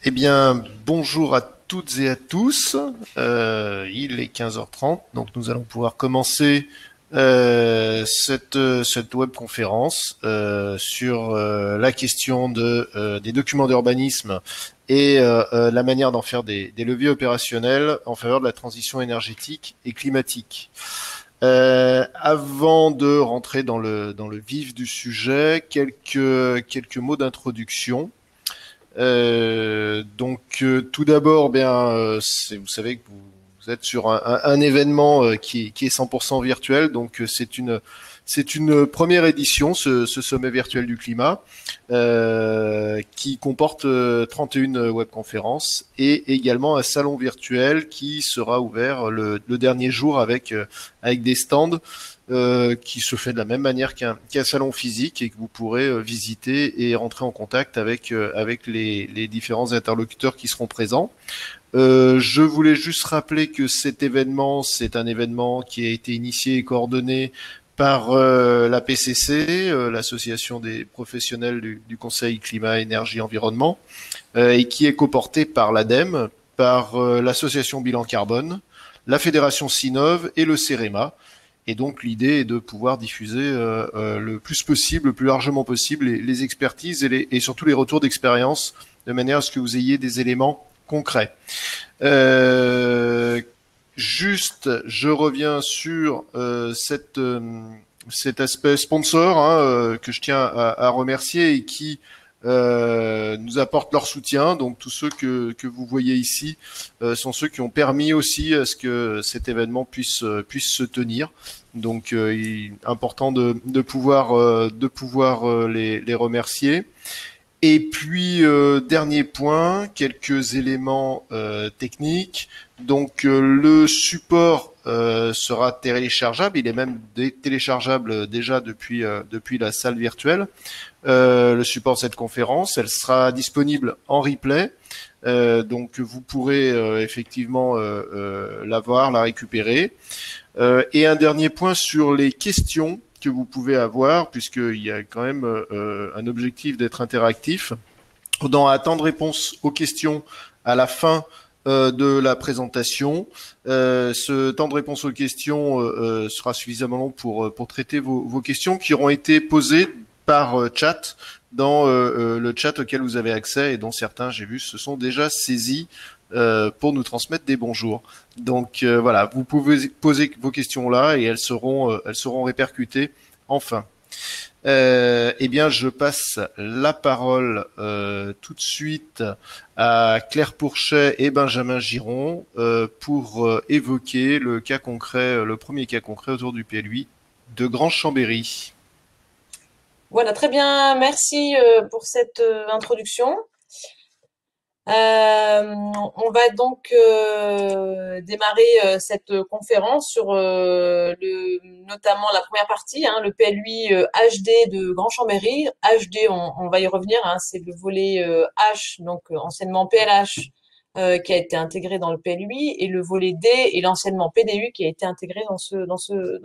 Eh bien, bonjour à toutes et à tous. Il est 15h30, donc nous allons pouvoir commencer cette webconférence sur la question des documents d'urbanisme et la manière d'en faire des leviers opérationnels en faveur de la transition énergétique et climatique. Avant de rentrer dans le vif du sujet, quelques mots d'introduction. Tout d'abord, vous savez que vous êtes sur un événement qui est 100% virtuel, donc c'est une première édition, ce sommet virtuel du climat, qui comporte 31 webconférences et également un salon virtuel qui sera ouvert le dernier jour avec des stands qui se fait de la même manière qu'un salon physique et que vous pourrez visiter et rentrer en contact avec les différents interlocuteurs qui seront présents. Je voulais juste rappeler que cet événement, c'est un événement qui a été initié et coordonné par la PCC, l'association des professionnels du Conseil Climat, Énergie, Environnement, et qui est coporté par l'ADEME, par l'association Bilan Carbone, la Fédération Sinov et le CEREMA. Et donc l'idée est de pouvoir diffuser le plus possible, le plus largement possible, les expertises et surtout les retours d'expérience, de manière à ce que vous ayez des éléments concrets. Je reviens sur cet aspect sponsor que je tiens à remercier et qui nous apportent leur soutien. Donc tous ceux que vous voyez ici sont ceux qui ont permis aussi à ce que cet événement puisse se tenir. Donc il est important de pouvoir les remercier. Et puis, dernier point, quelques éléments techniques. Donc, le support sera téléchargeable. Il est même téléchargeable déjà depuis la salle virtuelle. Le support de cette conférence, elle sera disponible en replay. Donc, vous pourrez effectivement la voir, la récupérer. Et un dernier point sur les questions que vous pouvez avoir, puisqu'il y a quand même un objectif d'être interactif. Dans un temps de réponse aux questions à la fin de la présentation. Ce temps de réponse aux questions sera suffisamment long pour traiter vos questions qui auront été posées par chat dans le chat auquel vous avez accès et dont certains, j'ai vu, se sont déjà saisis pour nous transmettre des bonjours. Donc voilà, vous pouvez poser vos questions là et elles seront répercutées enfin. Eh bien, je passe la parole tout de suite à Claire Pourchet et Benjamin Giron pour évoquer le cas concret, le premier cas concret autour du PLUI de Grand-Chambéry. Voilà, très bien. Merci pour cette introduction. On va donc démarrer cette conférence sur notamment la première partie, le PLUI HD de Grand-Chambéry. HD, on va y revenir, c'est le volet H, donc anciennement PLH, qui a été intégré dans le PLUI, et le volet D et l'anciennement PDU qui a été intégré dans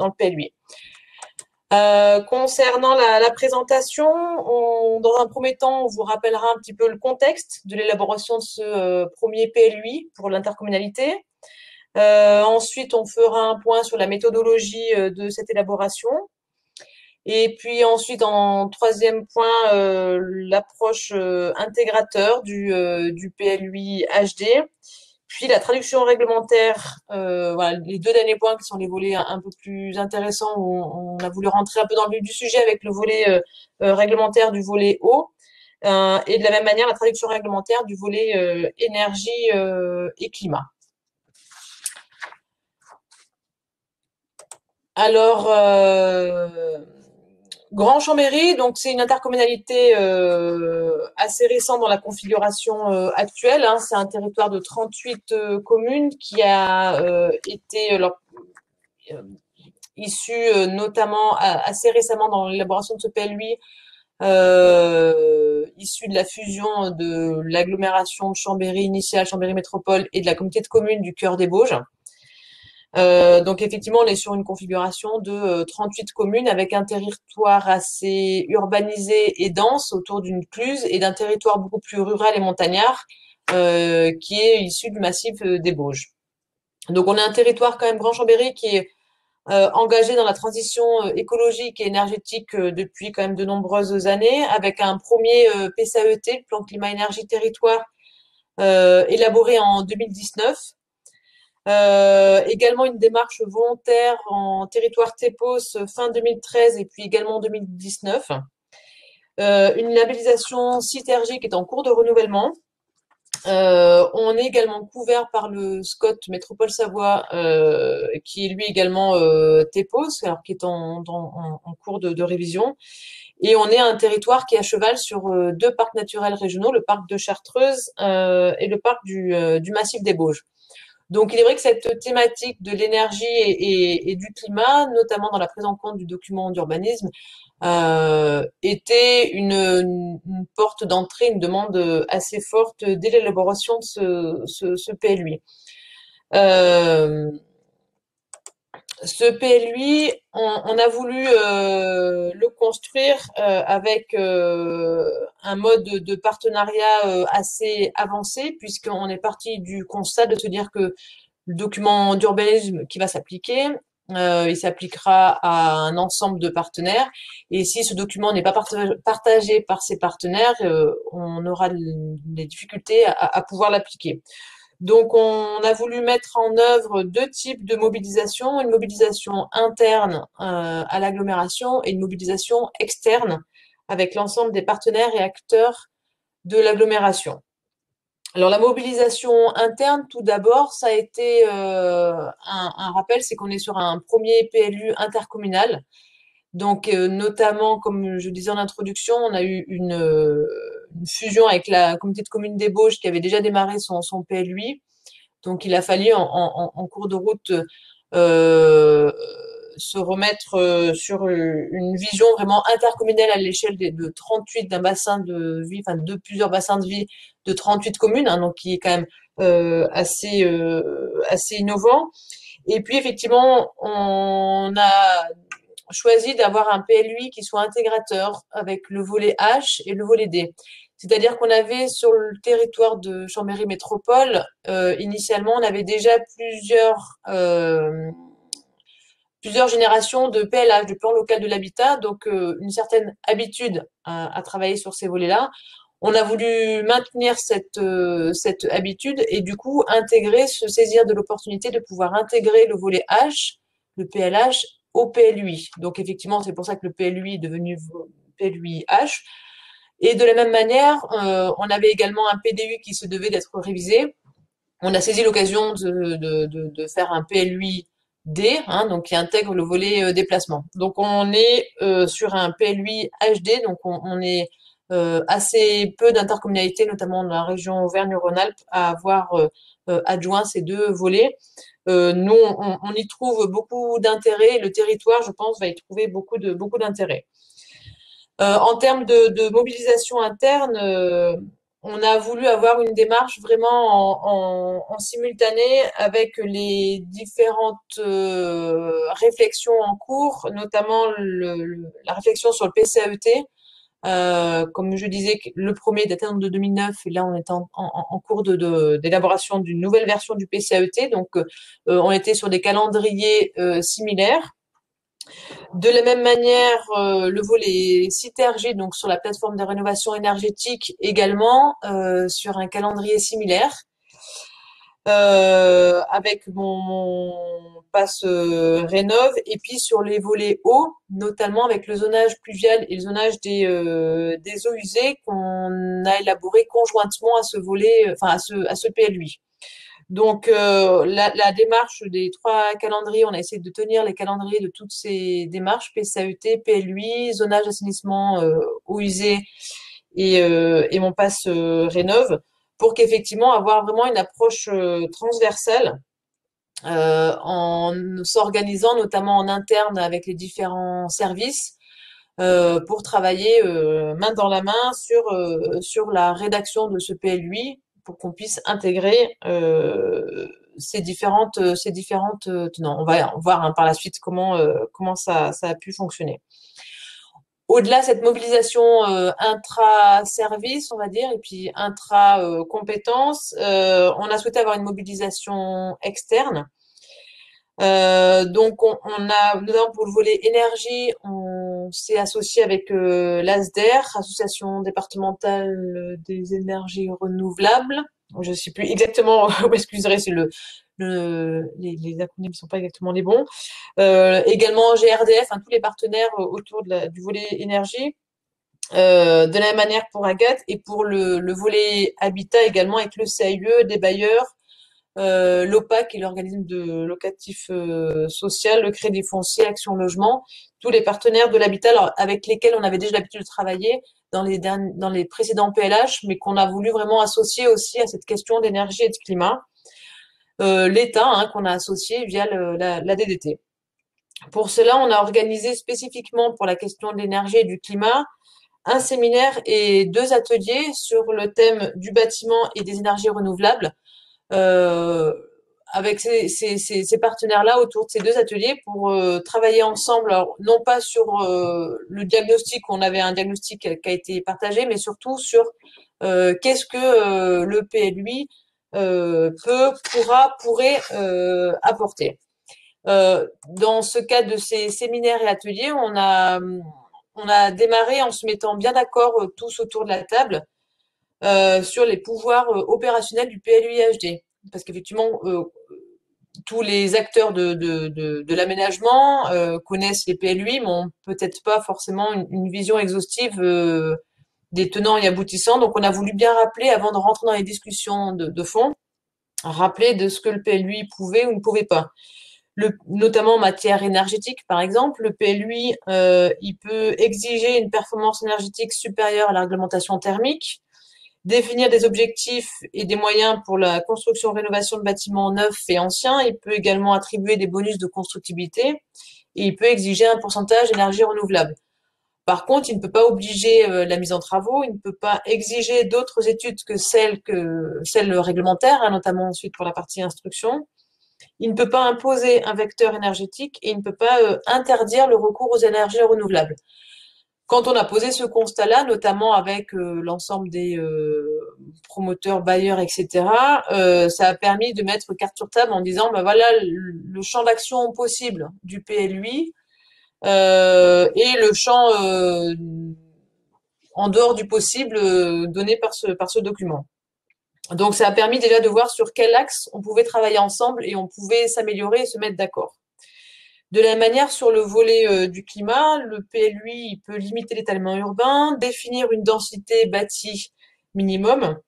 le PLUI. Concernant la présentation, dans un premier temps, on vous rappellera un petit peu le contexte de l'élaboration de ce premier PLUI pour l'intercommunalité. Ensuite, on fera un point sur la méthodologie de cette élaboration. Et puis ensuite, en troisième point, l'approche intégrateur du PLUI HD. Puis la traduction réglementaire, voilà, les deux derniers points qui sont les volets un peu plus intéressants où on a voulu rentrer un peu dans le vif du sujet avec le volet réglementaire du volet eau et de la même manière la traduction réglementaire du volet énergie et climat. Alors, Grand-Chambéry, donc c'est une intercommunalité assez récente dans la configuration actuelle. C'est un territoire de 38 communes qui a été issu notamment assez récemment dans l'élaboration de ce PLUI, issu de la fusion de l'agglomération de Chambéry initiale, Chambéry Métropole, et de la communauté de communes du Cœur des Bauges. Donc effectivement, on est sur une configuration de 38 communes avec un territoire assez urbanisé et dense autour d'une cluse et d'un territoire beaucoup plus rural et montagnard qui est issu du massif des Bauges. Donc on a un territoire quand même Grand Chambéry qui est engagé dans la transition écologique et énergétique depuis quand même de nombreuses années, avec un premier PCAET, plan climat énergie territoire, élaboré en 2019. Également une démarche volontaire en territoire TEPOS fin 2013 et puis également en 2019. Une labellisation Citergie qui est en cours de renouvellement. On est également couvert par le SCOT Métropole Savoie, qui est lui également TEPOS, alors qui est en cours de révision. Et on est un territoire qui est à cheval sur deux parcs naturels régionaux, le parc de Chartreuse et le parc du Massif des Bauges. Donc, il est vrai que cette thématique de l'énergie et du climat, notamment dans la prise en compte du document d'urbanisme, était une porte d'entrée, une demande assez forte dès l'élaboration de ce PLUI. Ce PLUI, on a voulu le construire avec un mode de partenariat assez avancé, puisqu'on est parti du constat de se dire que le document d'urbanisme qui va s'appliquer, il s'appliquera à un ensemble de partenaires. Et si ce document n'est pas partagé par ces partenaires, on aura des difficultés à pouvoir l'appliquer. Donc, on a voulu mettre en œuvre deux types de mobilisation, une mobilisation interne à l'agglomération et une mobilisation externe avec l'ensemble des partenaires et acteurs de l'agglomération. Alors, la mobilisation interne, tout d'abord, ça a été un rappel, c'est qu'on est sur un premier PLU intercommunal. Donc, notamment, comme je disais en introduction, on a eu une fusion avec la communauté de communes des Bauges qui avait déjà démarré son PLUI. Donc, il a fallu en cours de route se remettre sur une vision vraiment intercommunale à l'échelle de 38 d'un bassin de vie, enfin de plusieurs bassins de vie de 38 communes, hein, donc qui est quand même assez innovant. Et puis effectivement, on a choisi d'avoir un PLUI qui soit intégrateur avec le volet H et le volet D. C'est-à-dire qu'on avait sur le territoire de Chambéry Métropole, initialement, on avait déjà plusieurs générations de PLH, de plan local de l'habitat, donc une certaine habitude à travailler sur ces volets-là. On a voulu maintenir cette habitude et du coup intégrer, se saisir de l'opportunité de pouvoir intégrer le volet H, le PLH, au PLUI. Donc effectivement, c'est pour ça que le PLUI est devenu PLUI H. Et de la même manière, on avait également un PDU qui se devait d'être révisé. On a saisi l'occasion de faire un PLUI D, hein, donc qui intègre le volet déplacement. Donc on est sur un PLUI HD, donc on est assez peu d'intercommunalités, notamment dans la région Auvergne-Rhône-Alpes, à avoir adjoint ces deux volets. Nous, on y trouve beaucoup d'intérêt. Le territoire, je pense, va y trouver beaucoup d'intérêt. En termes de mobilisation interne, on a voulu avoir une démarche vraiment en simultané avec les différentes réflexions en cours, notamment la réflexion sur le PCAET. Comme je disais, le premier date de 2009 et là on est en cours d'élaboration d'une nouvelle version du PCAET. Donc on était sur des calendriers similaires. De la même manière, le volet Citergie, donc sur la plateforme de rénovation énergétique également, sur un calendrier similaire, avec mon pass Rénov, et puis sur les volets eau, notamment avec le zonage pluvial et le zonage des eaux usées qu'on a élaboré conjointement à ce volet, enfin à ce PLUI. Donc, la démarche des trois calendriers, on a essayé de tenir les calendriers de toutes ces démarches, PCAET, PLUI, zonage assainissement, eaux usées et mon pass Rénov, pour qu'effectivement avoir vraiment une approche transversale en s'organisant notamment en interne avec les différents services pour travailler main dans la main sur la rédaction de ce PLUI pour qu'on puisse intégrer ces différentes tenants. On va voir hein, par la suite comment ça a pu fonctionner. Au-delà de cette mobilisation intra-service, on va dire, et puis intra-compétences, on a souhaité avoir une mobilisation externe. Donc, notamment pour le volet énergie, on s'est associé avec l'ASDER, Association départementale des énergies renouvelables. Je ne sais plus exactement, vous m'excuserez, c'est les acronymes ne sont pas exactement les bons. Également GRDF, hein, tous les partenaires autour du volet énergie. De la même manière pour Agathe et pour le volet habitat également avec le CAUE, des bailleurs, l'OPA qui est l'organisme de locatif social, le Crédit foncier, Action Logement, tous les partenaires de l'habitat avec lesquels on avait déjà l'habitude de travailler dans les précédents PLH, mais qu'on a voulu vraiment associer aussi à cette question d'énergie et de climat. L'État, hein, qu'on a associé via la DDT. Pour cela, on a organisé spécifiquement pour la question de l'énergie et du climat un séminaire et 2 ateliers sur le thème du bâtiment et des énergies renouvelables, avec ces partenaires-là autour de ces 2 ateliers pour travailler ensemble, alors, non pas sur le diagnostic, on avait un diagnostic qui a été partagé, mais surtout sur qu'est-ce que le PLUI pourrait apporter. Dans ce cadre de ces séminaires et ateliers, on a démarré en se mettant bien d'accord tous autour de la table sur les pouvoirs opérationnels du PLUI-HD. Parce qu'effectivement, tous les acteurs de l'aménagement connaissent les PLUI, mais n'ont peut-être pas forcément une vision exhaustive des tenants et aboutissants. Donc, on a voulu bien rappeler, avant de rentrer dans les discussions de fond, rappeler de ce que le PLUI pouvait ou ne pouvait pas. Notamment en matière énergétique, par exemple, le PLUI, il peut exiger une performance énergétique supérieure à la réglementation thermique, définir des objectifs et des moyens pour la construction-rénovation de bâtiments neufs et anciens. Il peut également attribuer des bonus de constructibilité et il peut exiger un pourcentage d'énergie renouvelable. Par contre, il ne peut pas obliger la mise en travaux, il ne peut pas exiger d'autres études que celles réglementaires, hein, notamment ensuite pour la partie instruction. Il ne peut pas imposer un vecteur énergétique et il ne peut pas interdire le recours aux énergies renouvelables. Quand on a posé ce constat-là, notamment avec l'ensemble des promoteurs, bailleurs, etc., ça a permis de mettre carte sur table en disant, ben voilà le champ d'action possible du PLUI et le champ en dehors du possible donné par ce document. Donc, ça a permis déjà de voir sur quel axe on pouvait travailler ensemble et on pouvait s'améliorer et se mettre d'accord. De la même manière, sur le volet du climat, le PLUI il peut limiter l'étalement urbain, définir une densité bâtie minimum.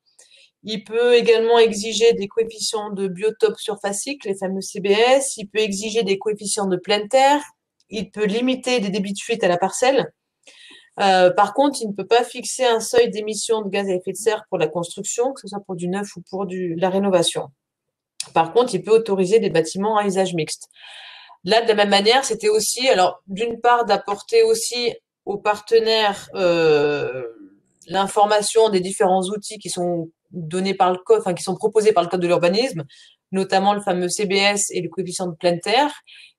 Il peut également exiger des coefficients de biotope surfacique, les fameux CBS. Il peut exiger des coefficients de pleine terre. Il peut limiter des débits de fuite à la parcelle. Par contre, il ne peut pas fixer un seuil d'émissions de gaz à effet de serre pour la construction, que ce soit pour du neuf ou pour la rénovation. Par contre, il peut autoriser des bâtiments à usage mixte. Là, de la même manière, c'était aussi, alors, d'une part, d'apporter aussi aux partenaires l'information des différents outils qui sont donnés par le code, enfin, qui sont proposés par le code de l'urbanisme, notamment le fameux CBS et le coefficient de pleine terre,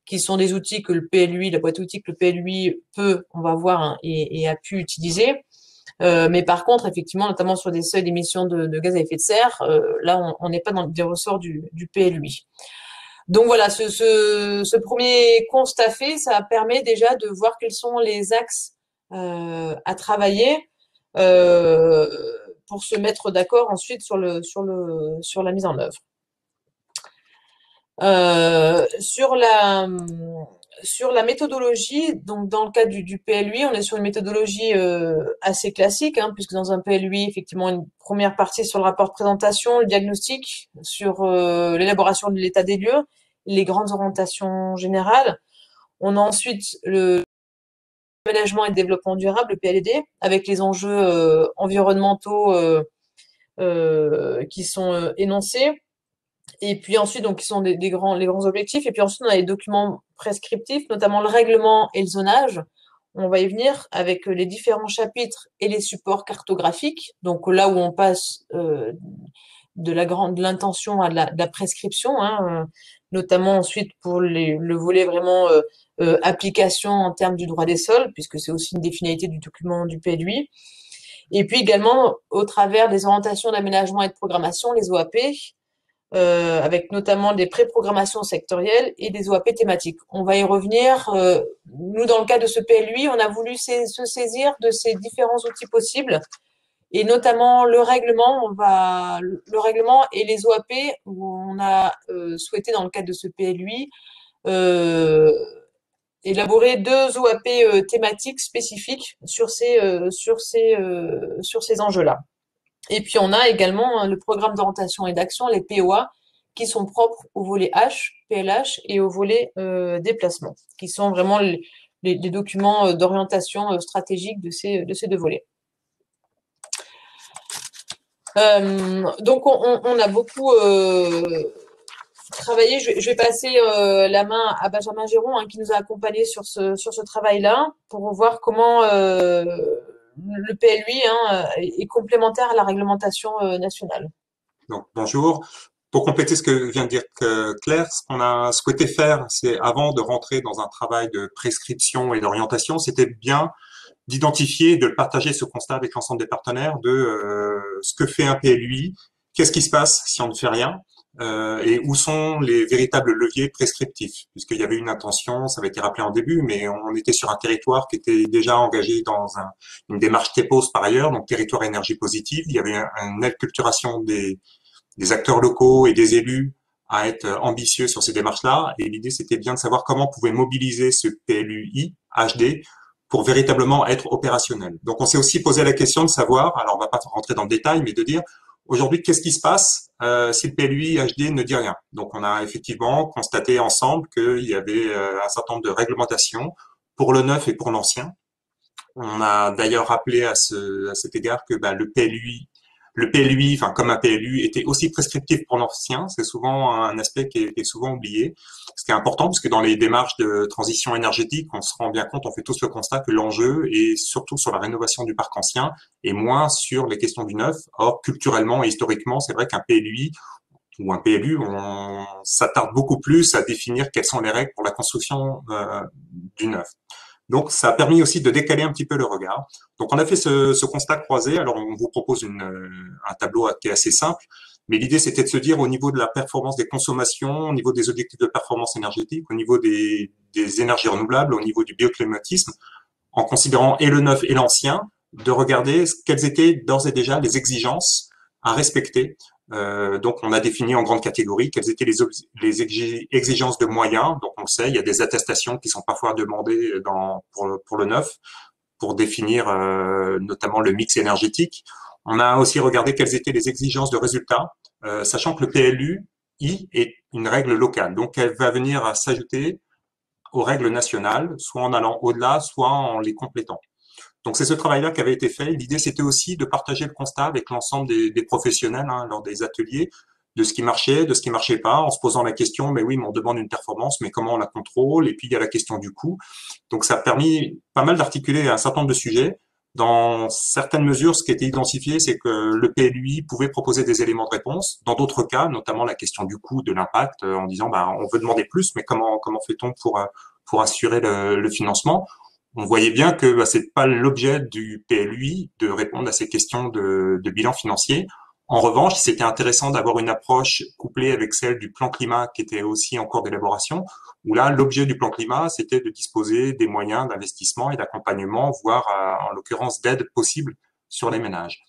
qui sont des outils que le PLUI, la boîte à outils que le PLUI peut, on va voir, hein, et a pu utiliser. Mais par contre, effectivement, notamment sur des seuils d'émissions de gaz à effet de serre, là, on n'est pas dans des ressorts du PLUI. Donc voilà, ce premier constat fait, ça permet déjà de voir quels sont les axes à travailler pour se mettre d'accord ensuite sur la mise en œuvre. Sur la méthodologie, donc dans le cadre du PLUI, on est sur une méthodologie assez classique, hein, puisque dans un PLUI, effectivement, une première partie sur le rapport de présentation, le diagnostic, sur l'élaboration de l'état des lieux, les grandes orientations générales. On a ensuite le aménagement et le développement durable, le PLD, avec les enjeux environnementaux qui sont énoncés. Et puis ensuite, donc, qui sont les grands objectifs. Et puis ensuite, on a les documents prescriptifs, notamment le règlement et le zonage. On va y venir avec les différents chapitres et les supports cartographiques. Donc là où on passe de l'intention à de la prescription, hein, notamment ensuite pour le volet vraiment application en termes du droit des sols, puisque c'est aussi une des finalités du document du PLUI. Et puis également au travers des orientations d'aménagement et de programmation, les OAP, avec notamment des pré-programmations sectorielles et des OAP thématiques. On va y revenir. Nous, dans le cadre de ce PLUI, on a voulu se saisir de ces différents outils possibles, et notamment le règlement. Le règlement et les OAP, où on a souhaité, dans le cadre de ce PLUI, élaborer 2 OAP thématiques spécifiques sur ces enjeux-là. Et puis, on a également le programme d'orientation et d'action, les POA, qui sont propres au volet H, PLH, et au volet déplacement, qui sont vraiment les documents d'orientation stratégique de ces 2 volets. Donc, on a beaucoup travaillé. Je vais passer la main à Benjamin Géron, hein, qui nous a accompagnés sur ce travail-là, pour voir comment le PLUI, hein, est complémentaire à la réglementation nationale. Donc, bonjour. Pour compléter ce que vient de dire Claire, ce qu'on a souhaité faire, c'est avant de rentrer dans un travail de prescription et d'orientation, c'était bien d'identifier, de partager ce constat avec l'ensemble des partenaires de ce que fait un PLUI, qu'est-ce qui se passe si on ne fait rien, et où sont les véritables leviers prescriptifs, puisqu'il y avait une intention, ça avait été rappelé en début, mais on était sur un territoire qui était déjà engagé dans une démarche TEPOS par ailleurs, donc territoire énergie positive. Il y avait une acculturation des acteurs locaux et des élus à être ambitieux sur ces démarches-là, et l'idée c'était bien de savoir comment on pouvait mobiliser ce PLUI HD pour véritablement être opérationnel. Donc on s'est aussi posé la question de savoir, alors on va pas rentrer dans le détail, mais de dire aujourd'hui qu'est-ce qui se passe si le PLUI HD ne dit rien. Donc on a effectivement constaté ensemble qu'il y avait un certain nombre de réglementations pour le neuf et pour l'ancien. On a d'ailleurs rappelé à cet égard que le PLUI, enfin comme un PLU, était aussi prescriptif pour l'ancien. C'est souvent un aspect qui est souvent oublié. Ce qui est important, parce que dans les démarches de transition énergétique, on se rend bien compte, on fait tous le constat que l'enjeu est surtout sur la rénovation du parc ancien et moins sur les questions du neuf. Or, culturellement et historiquement, c'est vrai qu'un PLUI ou un PLU, on s'attarde beaucoup plus à définir quelles sont les règles pour la construction du neuf. Donc, ça a permis aussi de décaler un petit peu le regard. Donc, on a fait ce constat croisé. Alors, on vous propose un tableau qui est assez simple, mais l'idée, c'était de se dire au niveau de la performance des consommations, au niveau des objectifs de performance énergétique, au niveau des énergies renouvelables, au niveau du bioclimatisme, en considérant et le neuf et l'ancien, de regarder quelles étaient d'ores et déjà les exigences à respecter. Donc, on a défini en grandes catégories quelles étaient les exigences de moyens. Donc, on le sait, il y a des attestations qui sont parfois demandées pour le neuf, pour définir notamment le mix énergétique. On a aussi regardé quelles étaient les exigences de résultats, sachant que le PLUI est une règle locale. Donc, elle va venir s'ajouter aux règles nationales, soit en allant au-delà, soit en les complétant. Donc, c'est ce travail-là qui avait été fait. L'idée, c'était aussi de partager le constat avec l'ensemble des professionnels lors des ateliers, de ce qui marchait, de ce qui marchait pas, en se posant la question, mais oui, mais on demande une performance, mais comment on la contrôle? Et puis, il y a la question du coût. Donc, ça a permis pas mal d'articuler un certain nombre de sujets. Dans certaines mesures, ce qui a été identifié, c'est que le PLUI pouvait proposer des éléments de réponse. Dans d'autres cas, notamment la question du coût, de l'impact, en disant, on veut demander plus, mais comment fait-on pour assurer le financement? On voyait bien que c'est pas l'objet du PLUI de répondre à ces questions de bilan financier. En revanche, c'était intéressant d'avoir une approche couplée avec celle du plan climat qui était aussi en cours d'élaboration, où là, l'objet du plan climat, c'était de disposer des moyens d'investissement et d'accompagnement, voire en l'occurrence d'aide possible sur les ménages.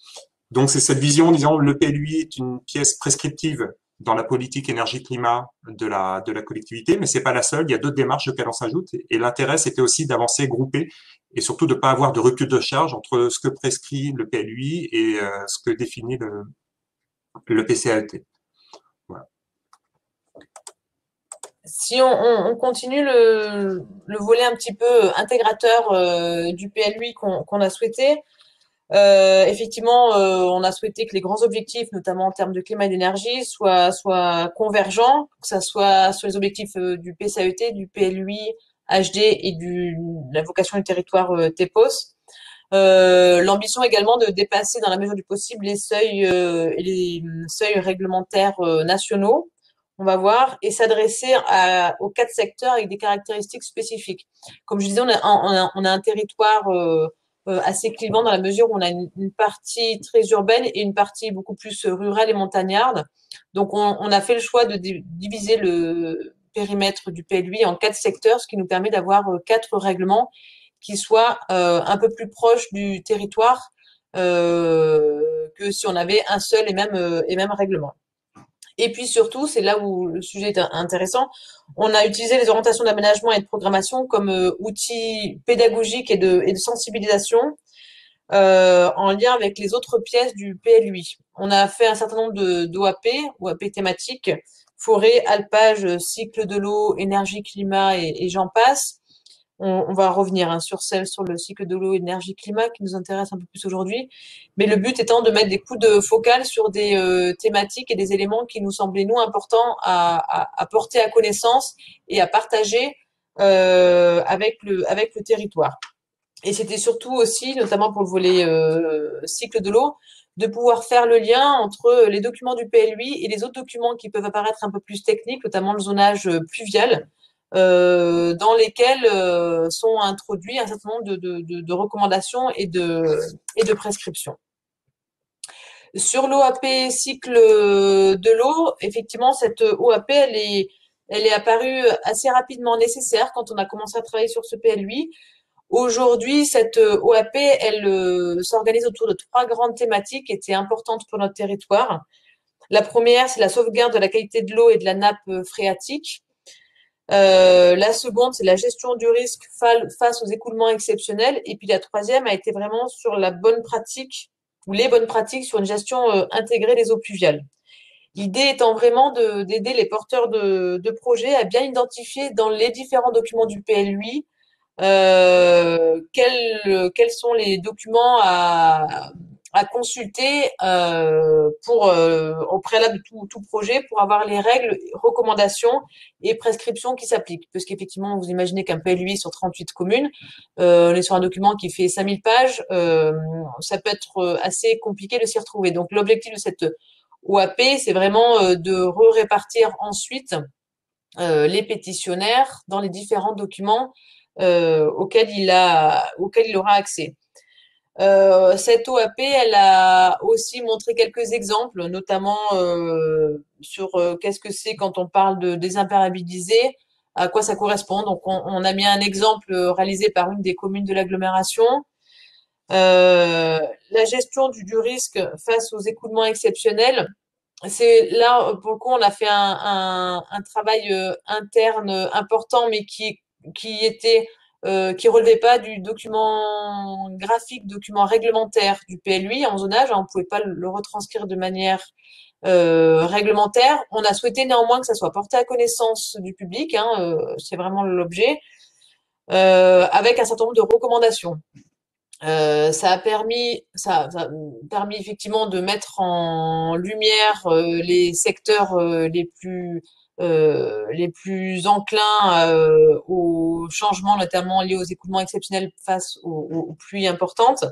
Donc c'est cette vision, disons, le PLUI est une pièce prescriptive dans la politique énergie-climat de la collectivité, mais c'est pas la seule. Il y a d'autres démarches auxquelles on s'ajoute. Et l'intérêt, c'était aussi d'avancer groupé et surtout de ne pas avoir de recul de charge entre ce que prescrit le PLUI et ce que définit le PCAET. Voilà. Si on continue le volet un petit peu intégrateur du PLUI qu'on a souhaité, effectivement, on a souhaité que les grands objectifs, notamment en termes de climat et d'énergie, soient convergents, que ça soit sur les objectifs du PCAET, du PLUI HD et de la vocation du territoire TEPOS. L'ambition également de dépasser dans la mesure du possible les seuils réglementaires nationaux, on va voir, et s'adresser aux 4 secteurs avec des caractéristiques spécifiques. Comme je disais, on a un territoire assez clivant dans la mesure où on a une partie très urbaine et une partie beaucoup plus rurale et montagnarde. Donc, on a fait le choix de diviser le périmètre du PLUI en 4 secteurs, ce qui nous permet d'avoir 4 règlements qui soient un peu plus proches du territoire que si on avait un seul et même règlement. Et puis surtout, c'est là où le sujet est intéressant, on a utilisé les orientations d'aménagement et de programmation comme outil pédagogique et de sensibilisation en lien avec les autres pièces du PLUI. On a fait un certain nombre d'OAP thématiques, forêt, alpage, cycle de l'eau, énergie, climat et j'en passe. On va revenir sur le cycle de l'eau, énergie, climat qui nous intéresse un peu plus aujourd'hui. Mais le but étant de mettre des coups de focale sur des thématiques et des éléments qui nous semblaient, nous, importants à porter à connaissance et à partager avec le territoire. Et c'était surtout aussi, notamment pour le volet cycle de l'eau, de pouvoir faire le lien entre les documents du PLUI et les autres documents qui peuvent apparaître un peu plus techniques, notamment le zonage pluvial, dans lesquels sont introduits un certain nombre de recommandations et de prescriptions. Sur l'OAP cycle de l'eau, effectivement, cette OAP, elle est apparue assez rapidement nécessaire quand on a commencé à travailler sur ce PLUI. Aujourd'hui, cette OAP, elle s'organise autour de 3 grandes thématiques qui étaient importantes pour notre territoire. La première, c'est la sauvegarde de la qualité de l'eau et de la nappe phréatique. La seconde, c'est la gestion du risque face aux écoulements exceptionnels. Et puis la troisième a été vraiment sur la bonne pratique ou les bonnes pratiques sur une gestion intégrée des eaux pluviales. L'idée étant vraiment d'aider les porteurs de projets à bien identifier dans les différents documents du PLUI quels sont les documents à consulter au préalable de tout projet pour avoir les règles, recommandations et prescriptions qui s'appliquent. Parce qu'effectivement, vous imaginez qu'un PLUI sur 38 communes, on est sur un document qui fait 5000 pages, ça peut être assez compliqué de s'y retrouver. Donc l'objectif de cette OAP, c'est vraiment de répartir ensuite les pétitionnaires dans les différents documents auxquels il aura accès. Cette OAP, elle a aussi montré quelques exemples, notamment sur qu'est-ce que c'est quand on parle de désimperméabiliser, à quoi ça correspond. Donc, on a mis un exemple réalisé par une des communes de l'agglomération. La gestion du risque face aux écoulements exceptionnels. C'est là, pour le coup, on a fait un travail interne important, mais qui relevait pas du document graphique, document réglementaire du PLUI en zonage. On pouvait pas le retranscrire de manière réglementaire. On a souhaité néanmoins que ça soit porté à connaissance du public, c'est vraiment l'objet, avec un certain nombre de recommandations. Ça a permis effectivement de mettre en lumière les secteurs les plus enclins aux changements, notamment liés aux écoulements exceptionnels face aux pluies importantes,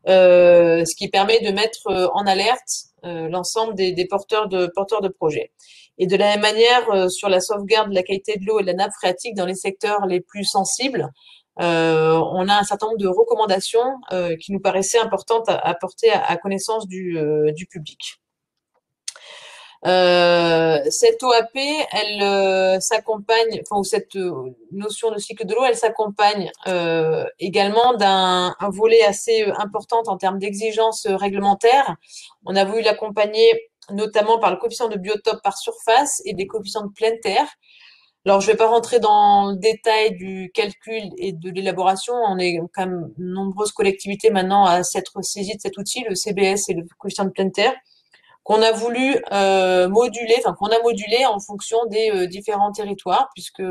ce qui permet de mettre en alerte l'ensemble des porteurs de projets. Et de la même manière, sur la sauvegarde de la qualité de l'eau et de la nappe phréatique dans les secteurs les plus sensibles, on a un certain nombre de recommandations qui nous paraissaient importantes à porter à connaissance du public. Cette OAP, elle s'accompagne, ou cette notion de cycle de l'eau, elle s'accompagne également d'un volet assez important en termes d'exigences réglementaires. On a voulu l'accompagner notamment par le coefficient de biotope par surface et des coefficients de pleine terre. Alors, je ne vais pas rentrer dans le détail du calcul et de l'élaboration. On est quand même nombreuses collectivités maintenant à s'être saisies de cet outil, le CBS et le coefficient de pleine terre, qu'on a voulu qu'on a modulé en fonction des différents territoires, puisque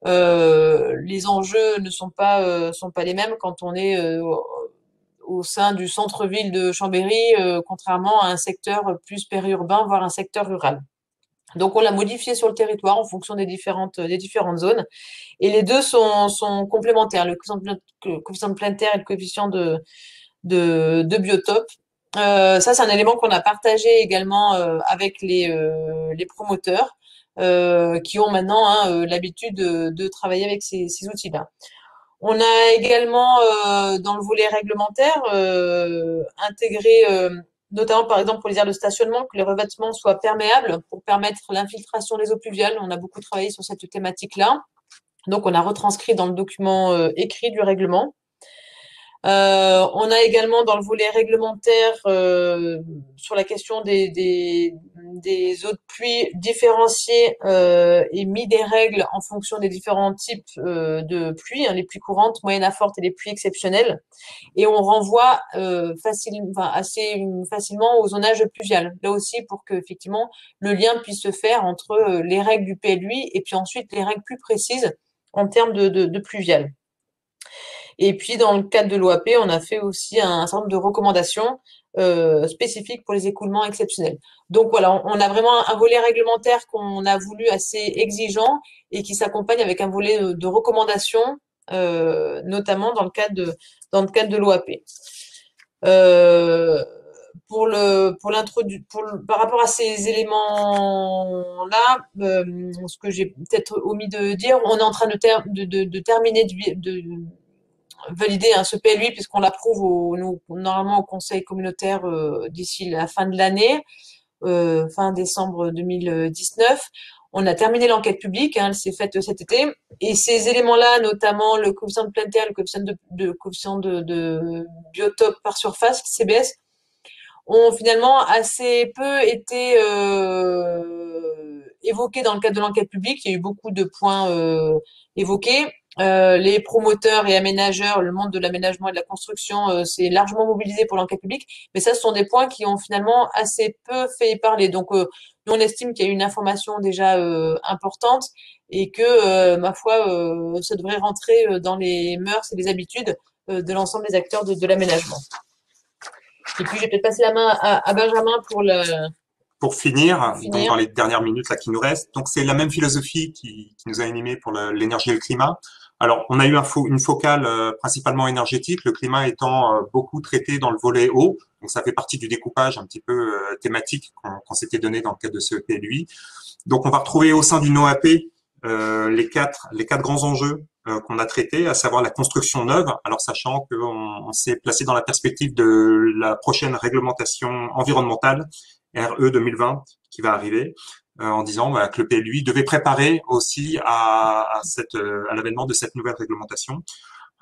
les enjeux ne sont pas les mêmes quand on est au sein du centre-ville de Chambéry, contrairement à un secteur plus périurbain, voire un secteur rural. Donc, on l'a modifié sur le territoire en fonction des différentes zones. Et les deux sont complémentaires, le coefficient de pleine terre et le coefficient de biotope. Ça, c'est un élément qu'on a partagé également avec les promoteurs qui ont maintenant l'habitude de travailler avec ces outils-là. On a également, dans le volet réglementaire, intégré, notamment par exemple pour les aires de stationnement, que les revêtements soient perméables pour permettre l'infiltration des eaux pluviales. On a beaucoup travaillé sur cette thématique-là. Donc, on a retranscrit dans le document écrit du règlement. On a également dans le volet réglementaire sur la question des eaux de pluie différenciées et mis des règles en fonction des différents types de pluie, les pluies courantes, moyennes à fortes et les pluies exceptionnelles. Et on renvoie assez facilement au zonage pluvial. Là aussi pour que effectivement le lien puisse se faire entre les règles du PLUI et puis ensuite les règles plus précises en termes de pluvial. Et puis, dans le cadre de l'OAP, on a fait aussi un certain nombre de recommandations spécifiques pour les écoulements exceptionnels. Donc, voilà, on a vraiment un volet réglementaire qu'on a voulu assez exigeant et qui s'accompagne avec un volet de recommandations, notamment dans le cadre de l'OAP. Par rapport à ces éléments-là, ce que j'ai peut-être omis de dire, on est en train de terminer de valider ce PLUI puisqu'on l'approuve normalement au Conseil communautaire d'ici la fin de l'année, fin décembre 2019. On a terminé l'enquête publique, elle s'est faite cet été. Et ces éléments-là, notamment le coefficient de pleine terre, le coefficient de biotope par surface, CBS, ont finalement assez peu été évoqués dans le cadre de l'enquête publique. Il y a eu beaucoup de points évoqués. Les promoteurs et aménageurs, le monde de l'aménagement et de la construction s'est largement mobilisé pour l'enquête publique, mais ça, ce sont des points qui ont finalement assez peu fait parler. Donc, nous, on estime qu'il y a une information déjà importante et que, ma foi, ça devrait rentrer dans les mœurs et les habitudes de l'ensemble des acteurs de l'aménagement. Et puis, je vais peut-être passer la main à Benjamin pour finir, donc dans les dernières minutes là qui nous restent. Donc, c'est la même philosophie qui nous a animés pour l'énergie et le climat. Alors, on a eu une focale principalement énergétique, le climat étant beaucoup traité dans le volet eau. Donc, ça fait partie du découpage un petit peu thématique qu'on s'était donné dans le cadre de ce PLUI. Donc, on va retrouver au sein d'une OAP les quatre grands enjeux qu'on a traités, à savoir la construction neuve. Alors, sachant qu'on s'est placé dans la perspective de la prochaine réglementation environnementale, RE 2020, qui va arriver, en disant que le PLUI devait préparer aussi à l'avènement de cette nouvelle réglementation.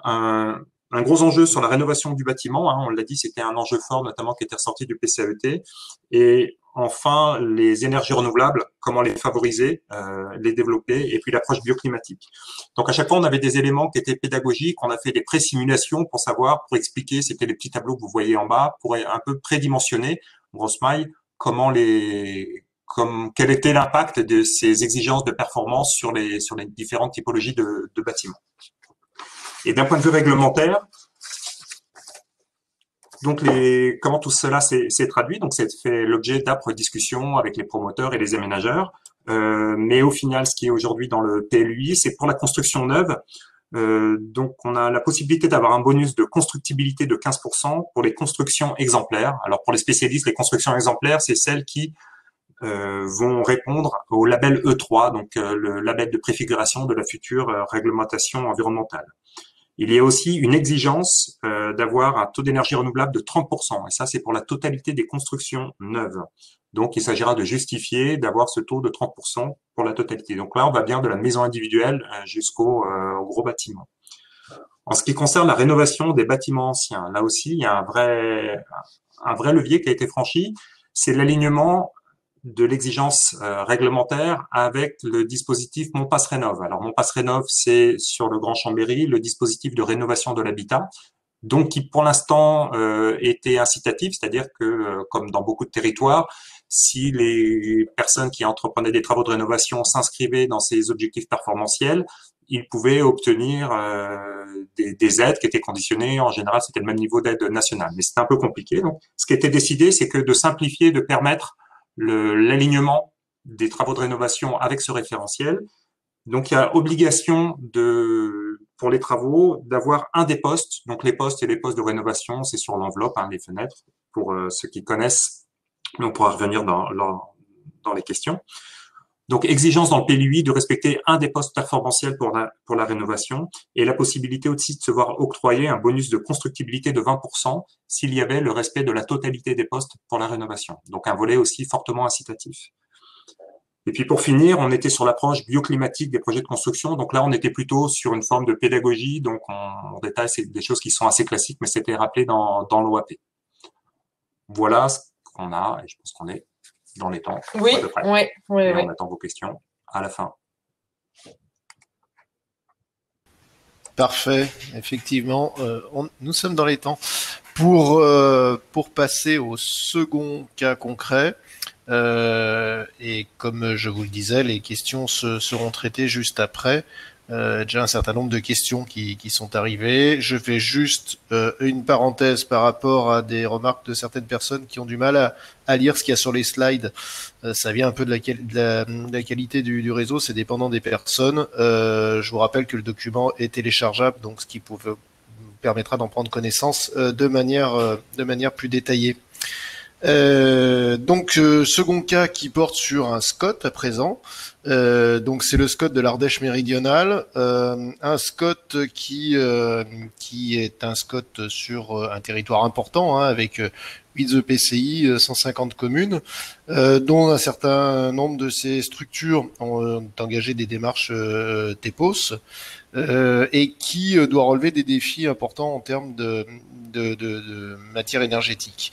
Un gros enjeu sur la rénovation du bâtiment, on l'a dit, c'était un enjeu fort, notamment qui était ressorti du PCAET. Et enfin, les énergies renouvelables, comment les favoriser, les développer, et puis l'approche bioclimatique. Donc, à chaque fois, on avait des éléments qui étaient pédagogiques. On a fait des pré-simulations pour savoir, pour expliquer, c'était les petits tableaux que vous voyez en bas, pour un peu prédimensionner, grosse maille, quel était l'impact de ces exigences de performance sur les différentes typologies de bâtiments. Et d'un point de vue réglementaire, donc comment tout cela s'est traduit. Donc, c'est fait l'objet d'âpres discussions avec les promoteurs et les aménageurs. Mais au final, ce qui est aujourd'hui dans le PLUI, c'est pour la construction neuve. Donc, on a la possibilité d'avoir un bonus de constructibilité de 15% pour les constructions exemplaires. Alors, pour les spécialistes, les constructions exemplaires, c'est celles qui vont répondre au label E3, donc le label de préfiguration de la future réglementation environnementale. Il y a aussi une exigence d'avoir un taux d'énergie renouvelable de 30%, et ça, c'est pour la totalité des constructions neuves. Donc, il s'agira de justifier d'avoir ce taux de 30% pour la totalité. Donc là, on va bien de la maison individuelle jusqu'au gros bâtiment. En ce qui concerne la rénovation des bâtiments anciens, là aussi, il y a un vrai levier qui a été franchi, c'est l'alignement de l'exigence réglementaire avec le dispositif Mon Pass Rénov. Alors, Mon Pass Rénov, c'est sur le Grand Chambéry, le dispositif de rénovation de l'habitat, donc qui pour l'instant était incitatif, c'est-à-dire que, comme dans beaucoup de territoires, si les personnes qui entreprenaient des travaux de rénovation s'inscrivaient dans ces objectifs performantiels, ils pouvaient obtenir des aides qui étaient conditionnées. En général, c'était le même niveau d'aide nationale, mais c'était un peu compliqué. Donc, ce qui était décidé, c'est que de simplifier, de permettre l'alignement des travaux de rénovation avec ce référentiel. Donc, il y a obligation pour les travaux d'avoir un des postes. Donc, les postes et les postes de rénovation, c'est sur l'enveloppe, hein, les fenêtres, pour ceux qui connaissent. Mais on pourra revenir dans les questions. Donc, exigence dans le PLUI de respecter un des postes performantiels pour la rénovation et la possibilité aussi de se voir octroyer un bonus de constructibilité de 20% s'il y avait le respect de la totalité des postes pour la rénovation. Donc, un volet aussi fortement incitatif. Et puis, pour finir, on était sur l'approche bioclimatique des projets de construction. Donc là, on était plutôt sur une forme de pédagogie. Donc, on détaille des choses qui sont assez classiques, mais c'était rappelé dans l'OAP. Voilà ce qu'on a et je pense qu'on est dans les temps. Oui, à peu près. oui. On attend vos questions à la fin. Parfait, effectivement, nous sommes dans les temps. Pour passer au second cas concret, et comme je vous le disais, les questions seront traitées juste après. Déjà un certain nombre de questions qui sont arrivées. Je fais juste une parenthèse par rapport à des remarques de certaines personnes qui ont du mal à lire ce qu'il y a sur les slides. Ça vient un peu de la qualité du réseau, c'est dépendant des personnes. Je vous rappelle que le document est téléchargeable, donc ce qui permettra d'en prendre connaissance de manière plus détaillée. Second cas qui porte sur un SCOT à présent. Donc c'est le SCOT de l'Ardèche méridionale, un SCOT qui est un SCOT sur un territoire important, hein, avec 8 EPCI, 150 communes, dont un certain nombre de ces structures ont engagé des démarches TEPOS, et qui doit relever des défis importants en termes de matière énergétique.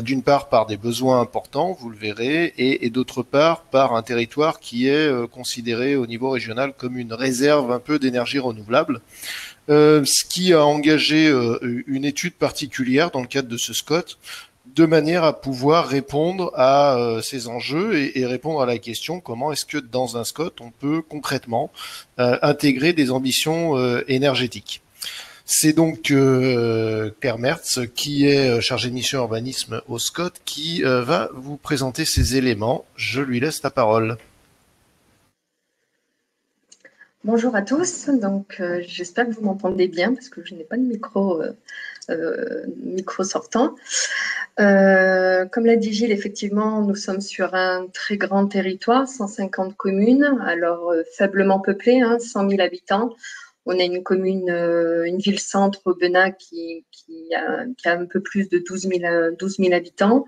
D'une part par des besoins importants, vous le verrez, et d'autre part par un territoire qui est considéré au niveau régional comme une réserve un peu d'énergie renouvelable. Ce qui a engagé une étude particulière dans le cadre de ce SCOT, de manière à pouvoir répondre à ces enjeux et répondre à la question comment est-ce que dans un SCOT on peut concrètement intégrer des ambitions énergétiques. C'est donc Claire Mertz, qui est chargée de mission urbanisme au SCOT, qui va vous présenter ces éléments. Je lui laisse la parole. Bonjour à tous, donc j'espère que vous m'entendez bien parce que je n'ai pas de micro sortant. Comme l'a dit Gilles, effectivement, nous sommes sur un très grand territoire, 150 communes, alors faiblement peuplé, hein, 100 000 habitants. On a une commune, une ville-centre, Aubenas, qui a un peu plus de 12 000 habitants.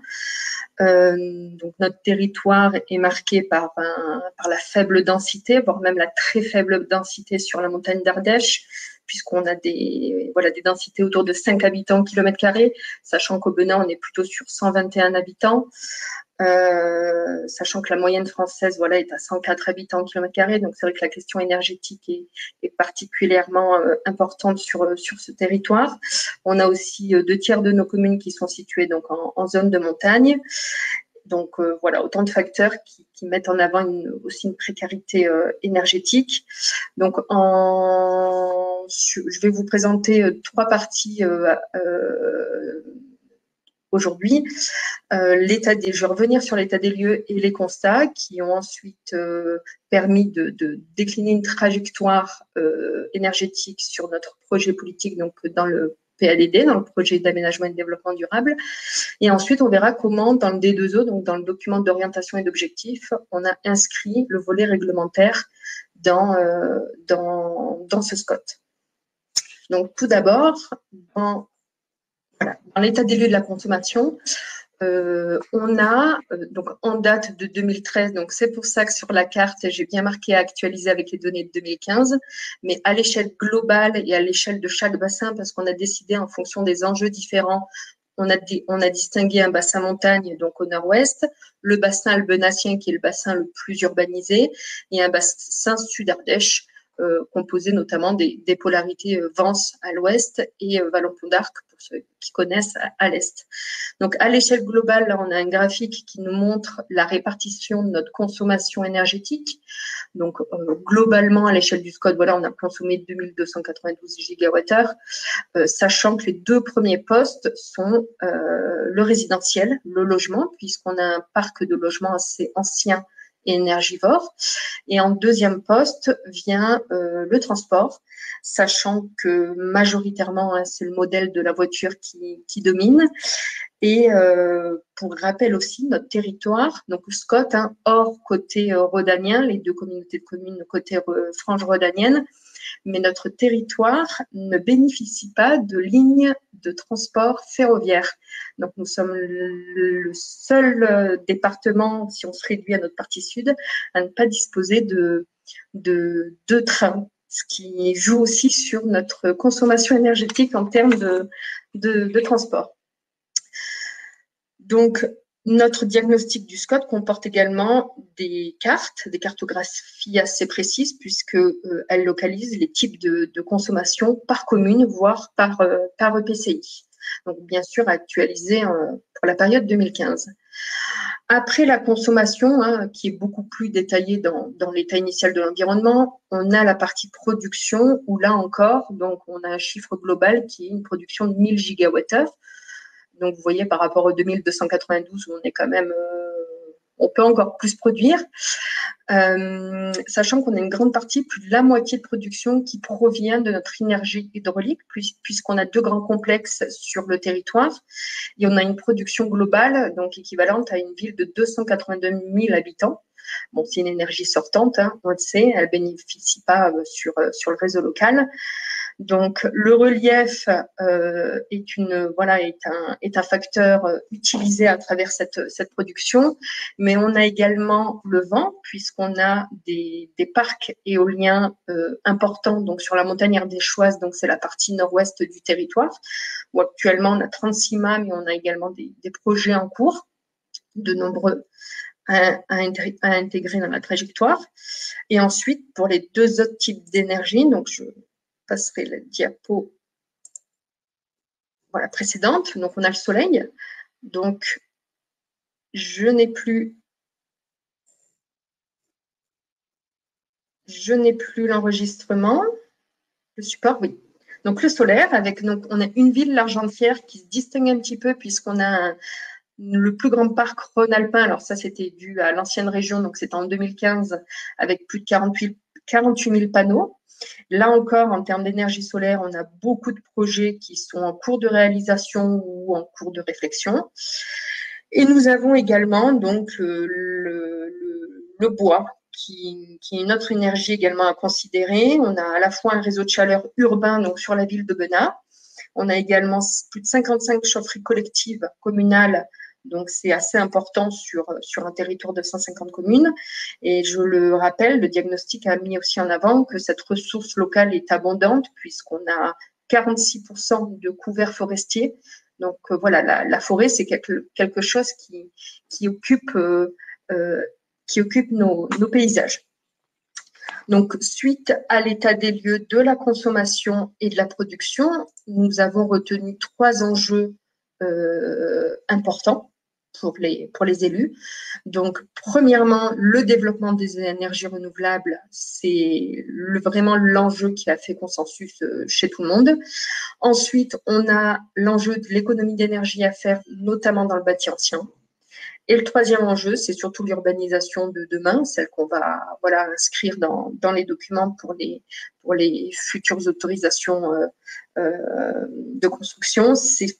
Donc notre territoire est marqué par la faible densité, voire même la très faible densité sur la montagne d'Ardèche, puisqu'on a des densités autour de 5 habitants au kilomètre carré, sachant qu'Aubenas, on est plutôt sur 121 habitants. Sachant que la moyenne française est à 104 habitants au kilomètre carré, donc c'est vrai que la question énergétique est particulièrement importante sur ce territoire. On a aussi 2/3 de nos communes qui sont situées donc en zone de montagne. Donc autant de facteurs qui mettent en avant aussi une précarité énergétique. Donc je vais vous présenter 3 parties aujourd'hui. Je vais revenir sur l'état des lieux et les constats qui ont ensuite permis de décliner une trajectoire énergétique sur notre projet politique, donc dans le PADD, dans le projet d'aménagement et de développement durable. Et ensuite, on verra comment, dans le D2O, donc dans le document d'orientation et d'objectifs, on a inscrit le volet réglementaire dans ce SCOT. Donc, tout d'abord, dans l'état des lieux de la consommation, on a, donc en date de 2013, donc c'est pour ça que sur la carte, j'ai bien marqué à actualiser avec les données de 2015, mais à l'échelle globale et à l'échelle de chaque bassin, parce qu'on a décidé en fonction des enjeux différents, on a distingué un bassin montagne, donc au nord-ouest, le bassin albenassien qui est le bassin le plus urbanisé, et un bassin sud-Ardèche, composé notamment des polarités Vence à l'ouest et Vallon-Pont d'Arc, pour ceux qui connaissent, à l'est. Donc, à l'échelle globale, là, on a un graphique qui nous montre la répartition de notre consommation énergétique. Donc, globalement, à l'échelle du SCOT, on a consommé 2292 gigawattheures, sachant que les 2 premiers postes sont le résidentiel, le logement, puisqu'on a un parc de logements assez ancien et énergivore. Et en deuxième poste vient le transport, sachant que majoritairement, hein, c'est le modèle de la voiture qui domine. Et pour rappel aussi, notre territoire, donc Scott, hein, hors côté rhodanien, les deux communautés de communes côté frange rhodanienne, mais notre territoire ne bénéficie pas de lignes de transport ferroviaire. Donc, nous sommes le seul département, si on se réduit à notre partie sud, à ne pas disposer de trains, ce qui joue aussi sur notre consommation énergétique en termes de transport. Donc, notre diagnostic du SCOT comporte également des cartographies assez précises, puisqu'elles localisent les types de consommation par commune, voire par EPCI. Donc, bien sûr, actualisées pour la période 2015. Après la consommation, hein, qui est beaucoup plus détaillée dans l'état initial de l'environnement, on a la partie production, où là encore, donc on a un chiffre global qui est une production de 1000 gigawattheures. Donc, vous voyez, par rapport aux 2292, on est quand même, on peut encore plus produire, sachant qu'on a une grande partie, plus de la moitié de production qui provient de notre énergie hydraulique, puisqu'on a 2 grands complexes sur le territoire, et on a une production globale, donc équivalente à une ville de 282 000 habitants. Bon, c'est une énergie sortante, hein, on le sait, elle ne bénéficie pas sur le réseau local. Donc, le relief est un facteur utilisé à travers cette production, mais on a également le vent, puisqu'on a des parcs éoliens importants donc sur la montagne ardéchoise, donc c'est la partie nord-ouest du territoire, où actuellement on a 36 mâts, mais on a également des projets en cours, de nombreux à intégrer dans la trajectoire. Et ensuite, pour les 2 autres types d'énergie, donc je passerai la diapo précédente. Donc, on a le soleil. Donc, je n'ai plus l'enregistrement. Le support, oui. Donc, le solaire, on a une ville, l'Argentière, qui se distingue un petit peu puisqu'on a le plus grand parc rhône-alpin. Alors, ça, c'était dû à l'ancienne région. Donc, c'était en 2015 avec plus de 48 000 panneaux. Là encore, en termes d'énergie solaire, on a beaucoup de projets qui sont en cours de réalisation ou en cours de réflexion. Et nous avons également donc le bois, qui est une autre énergie également à considérer. On a à la fois un réseau de chaleur urbain donc sur la ville de Benat. On a également plus de 55 chaufferies collectives communales. Donc, c'est assez important sur un territoire de 150 communes. Et je le rappelle, le diagnostic a mis aussi en avant que cette ressource locale est abondante puisqu'on a 46% de couverts forestiers. Donc, voilà, la forêt, c'est quelque chose qui occupe nos paysages. Donc, suite à l'état des lieux de la consommation et de la production, nous avons retenu 3 enjeux importants pour les élus. Donc, premièrement, le développement des énergies renouvelables, c'est vraiment l'enjeu qui a fait consensus chez tout le monde. Ensuite, on a l'enjeu de l'économie d'énergie à faire, notamment dans le bâti ancien. Et le 3e enjeu, c'est surtout l'urbanisation de demain, celle qu'on va inscrire dans les documents pour les futures autorisations de construction. C'est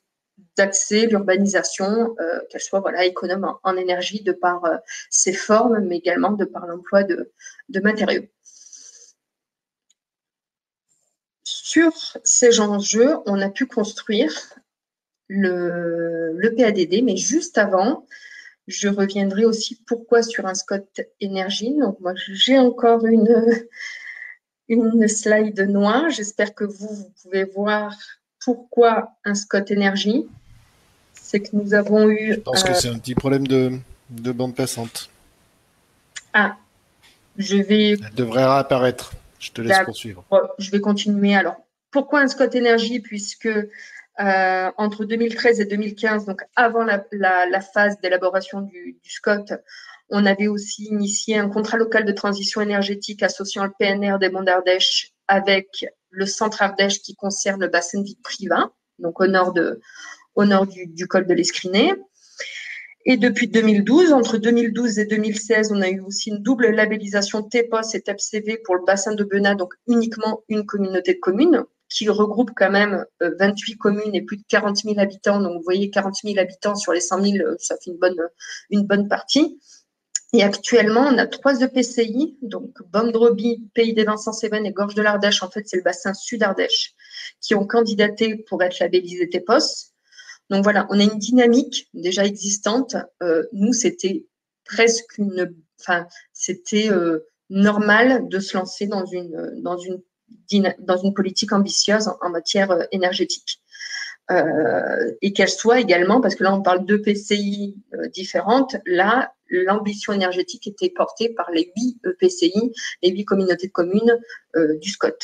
d'axer l'urbanisation, qu'elle soit économe en énergie de par ses formes, mais également de par l'emploi de matériaux. Sur ces enjeux, on a pu construire le PADD, mais juste avant, je reviendrai aussi pourquoi sur un SCOT énergie. Donc, moi, j'ai encore une slide noire. J'espère que vous pouvez voir pourquoi un SCOT énergie. C'est que nous avons eu… Je pense que c'est un petit problème de bande passante. Ah, elle devrait réapparaître. Je te laisse poursuivre. Je vais continuer. Alors, pourquoi un SCOT énergie? Puisque entre 2013 et 2015, donc avant la phase d'élaboration du SCOT, on avait aussi initié un contrat local de transition énergétique associant le PNR des Monts d'Ardèche avec le centre Ardèche qui concerne le bassin de vie de Privas, donc au nord du col de l'Escrinet. Et depuis 2012, entre 2012 et 2016, on a eu aussi une double labellisation TEPOS et TEPCV pour le bassin de Benat, donc uniquement une communauté de communes, qui regroupe quand même 28 communes et plus de 40 000 habitants. Donc, vous voyez, 40 000 habitants sur les 100 000, ça fait une bonne partie. Et actuellement, on a 3 EPCI, donc Bom-Droby, Pays des Vincent-Cévennes et Gorge de l'Ardèche. En fait, c'est le bassin sud-Ardèche, qui ont candidaté pour être labellisés TEPOS. Donc voilà, on a une dynamique déjà existante. Nous, c'était presque c'était normal de se lancer dans une politique ambitieuse en matière énergétique. Et qu'elle soit également, parce que là on parle d'EPCI différentes, là l'ambition énergétique était portée par les 8 EPCI, les 8 communautés de communes du SCOT.